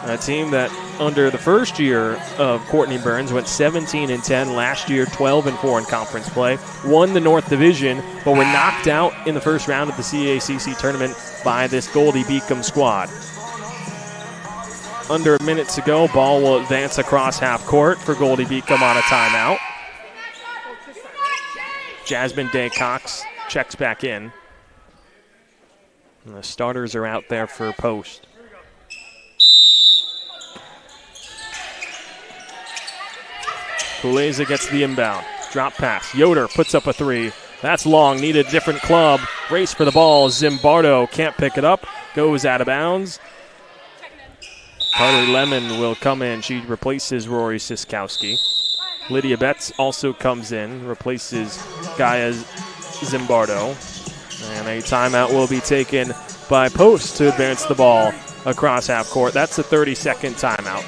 A team that under the first year of Courtney Burns went 17-10. Last year, 12-4 in conference play. Won the North Division, but were knocked out in the first round of the CACC tournament by this Goldey-Beacom squad. under a minute to go. Ball will advance across half court for Goldey-Beacom on a timeout. Jasmine Day-Cox checks back in. And the starters are out there for post. Kuleza gets the inbound. Drop pass. Yoder puts up a three. That's long. Need a different club. Race for the ball. Zimbardo can't pick it up. Goes out of bounds. Carly Lemon will come in. She replaces Rory Siskowski. Lydia Betts also comes in, replaces Gaia Zimbardo. And a timeout will be taken by Post to advance the ball across half court. That's a 30-second timeout.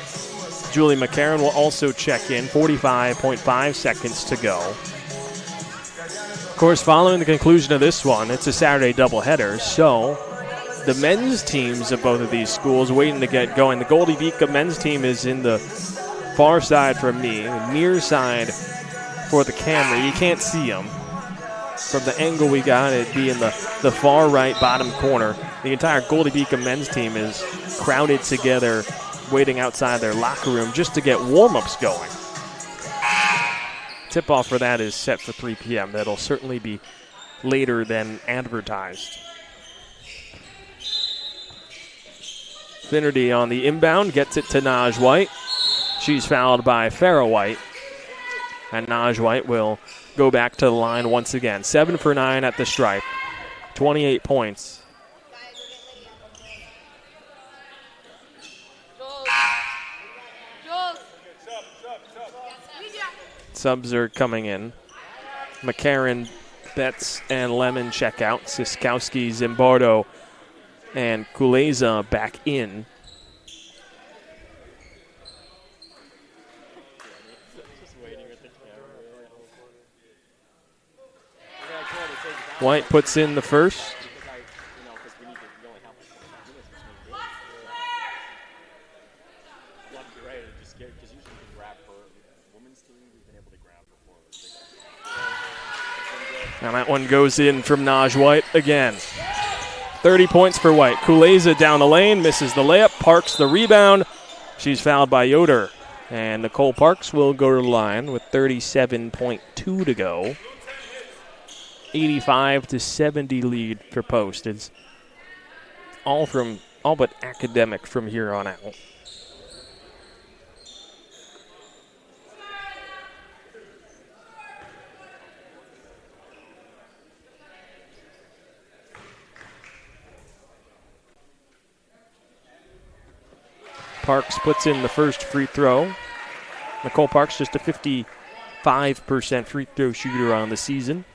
Julie McCarron will also check in, 45.5 seconds to go. Of course, following the conclusion of this one, it's a Saturday doubleheader, so the men's teams of both of these schools waiting to get going. The Goldey-Beacom men's team is in the far side from me, near side for the camera. You can't see them. From the angle we got, it'd be in the far right bottom corner. The entire Goldey-Beacom men's team is crowded together, waiting outside their locker room just to get warm-ups going. Tip-off for that is set for 3 p.m. That'll certainly be later than advertised. Finnerty on the inbound, gets it to Naj White. She's fouled by Farrah White. And Naj White will go back to the line once again. 7 for 9 at the stripe. 28 points. Subs are coming in. McCarron, Betts, and Lemon check out. Siskowski, Zimbardo, and Kuleza back in. White puts in the first. And that one goes in from Naj White again. 30 points for White. Kuleza down the lane, misses the layup, Parks the rebound. She's fouled by Yoder. And Nicole Parks will go to the line with 37.2 to go. 85-70 lead for Post. It's all but academic from here on out. Parks puts in the first free throw. Nicole Parks just a 55% free throw shooter on the season.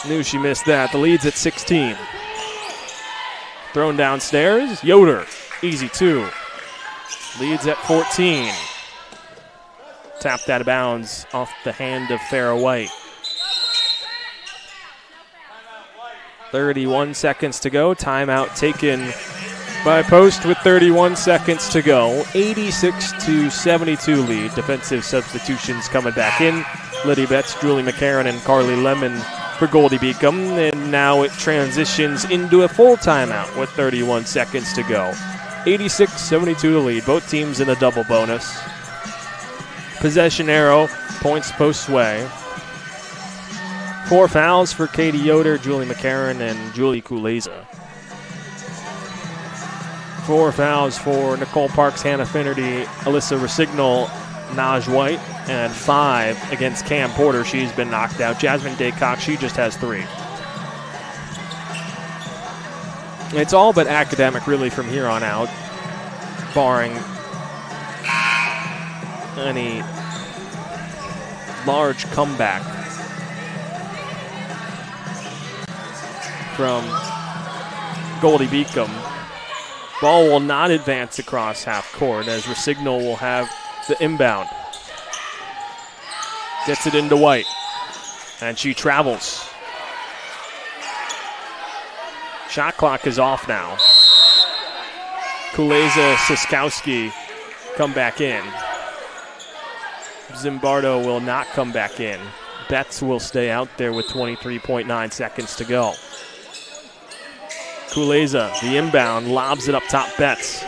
Knew she missed that. The lead's at 16. Thrown downstairs. Yoder, easy two. Leads at 14. Tapped out of bounds off the hand of Farrah White. 31 seconds to go. Timeout taken by Post with 31 seconds to go. 86-72 lead. Defensive substitutions coming back in. Lydia Betts, Julie McCarron, and Carly Lemon for Goldey-Beacom. And now it transitions into a full timeout with 31 seconds to go. 86-72 the lead. Both teams in a double bonus. Possession arrow points Post's way. 4 fouls for Katie Yoder, Julie McCarron, and Julie Kuleza. 4 fouls for Nicole Parks, Hannah Finnerty, Alyssa Rosignol, Naj White, and 5 against Cam Porter. She's been knocked out. Jasmine Day-Cox, she just has 3. It's all but academic, really, from here on out, barring any large comeback from Goldey-Beacom. Ball will not advance across half court as Rosignol will have the inbound. Gets it into White. And she travels. Shot clock is off now. Kuleza, Siskowski come back in. Zimbardo will not come back in. Betts will stay out there with 23.9 seconds to go. Kuleza, the inbound, lobs it up top. Betts.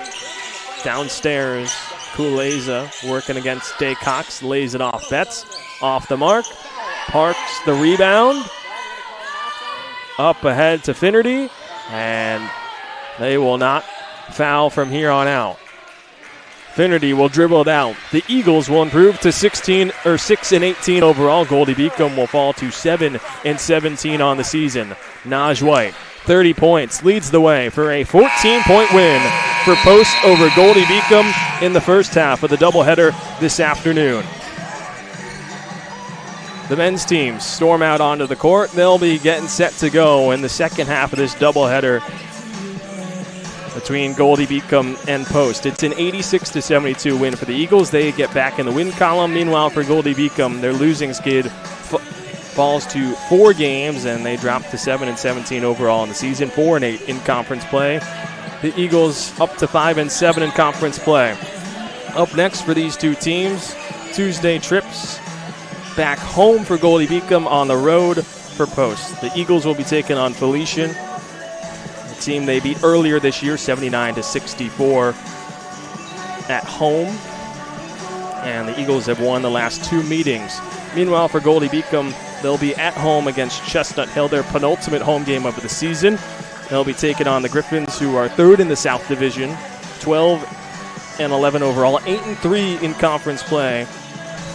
Downstairs, Kuleza working against Day Cox, lays it off. Betts off the mark. Parks the rebound. Up ahead to Finnerty, and they will not foul from here on out. Finnerty will dribble it out. The Eagles will improve to 6 and 18 overall. Goldey-Beacom will fall to 7 and 17 on the season. Naj White, 30 points, leads the way for a 14-point win for Post over Goldey-Beacom in the first half of the doubleheader this afternoon. The men's teams storm out onto the court. They'll be getting set to go in the second half of this doubleheader between Goldey-Beacom and Post. It's an 86-72 win for the Eagles. They get back in the win column. Meanwhile, for Goldey-Beacom, their losing skid falls to 4 games, and they drop to 7 and 17 overall in the season, 4 and 8 in conference play. The Eagles up to 5 and 7 in conference play. Up next for these two teams, Tuesday trips back home for Goldey-Beacom, on the road for Post. The Eagles will be taking on Felician, the team they beat earlier this year, 79-64 at home. And the Eagles have won the last 2 meetings. Meanwhile, for Goldey-Beacom, they'll be at home against Chestnut Hill, their penultimate home game of the season. They'll be taking on the Griffins, who are 3rd in the South Division, 12 and 11 overall, 8 and 3 in conference play.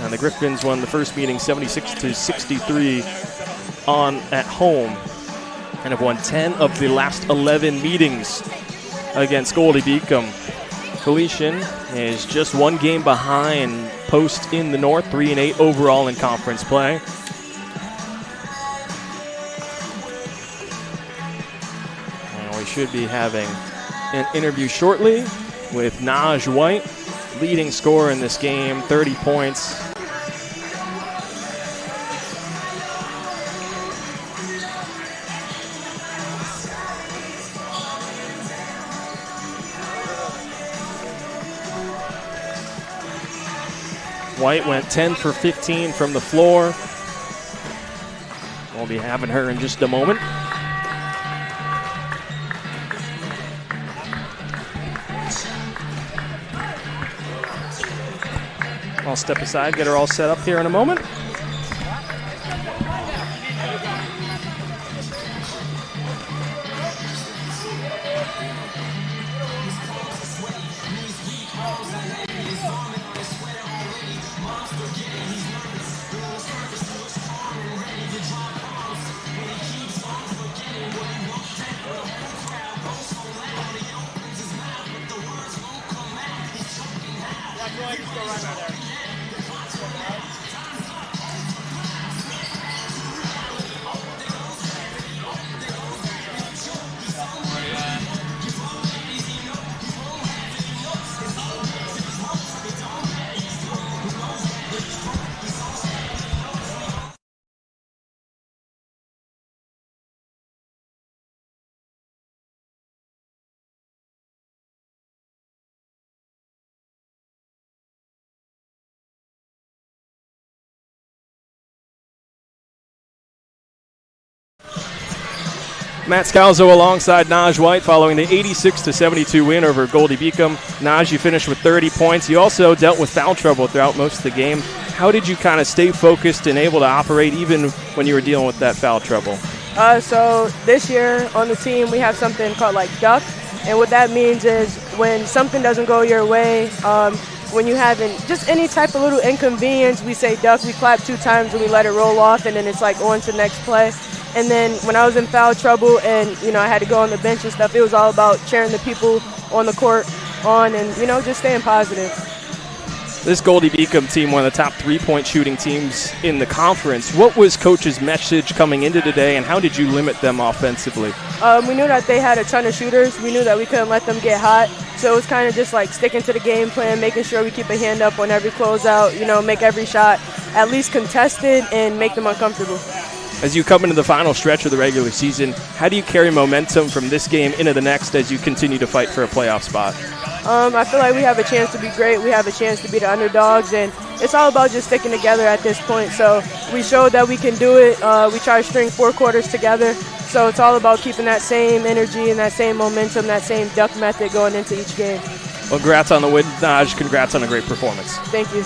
And the Griffins won the first meeting 76-63 at home, and have won 10 of the last 11 meetings against Goldey-Beacom. Felician is just 1 game behind Post in the North, 3 and 8 overall in conference play. And we should be having an interview shortly with Naj White, leading scorer in this game, 30 points. White went 10 for 15 from the floor. We'll be having her in just a moment. I'll step aside, get her all set up here in a moment. Matt Scalzo alongside Naj White following the 86-72 win over Goldey-Beacom. Naj, you finished with 30 points. You also dealt with foul trouble throughout most of the game. How did you kind of stay focused and able to operate even when you were dealing with that foul trouble? So this year on the team we have something called like duck, and what that means is when something doesn't go your way, when you have just any type of little inconvenience, we say duck, we clap 2 times and we let it roll off, and then it's like on to the next play. And then when I was in foul trouble and, I had to go on the bench and stuff, it was all about cheering the people on the court on and, just staying positive. This Goldey-Beacom team, one of the top 3-point shooting teams in the conference. What was Coach's message coming into today, and how did you limit them offensively? We knew that they had a ton of shooters. We knew that we couldn't let them get hot. So it was kind of just like sticking to the game plan, making sure we keep a hand up on every closeout, make every shot at least contested and make them uncomfortable. As you come into the final stretch of the regular season, how do you carry momentum from this game into the next as you continue to fight for a playoff spot? I feel like we have a chance to be great. We have a chance to be the underdogs, and it's all about just sticking together at this point. So we showed that we can do it. We try to string 4 quarters together. So it's all about keeping that same energy and that same momentum, that same duck method going into each game. Well, congrats on the win, Naj. Congrats on a great performance. Thank you.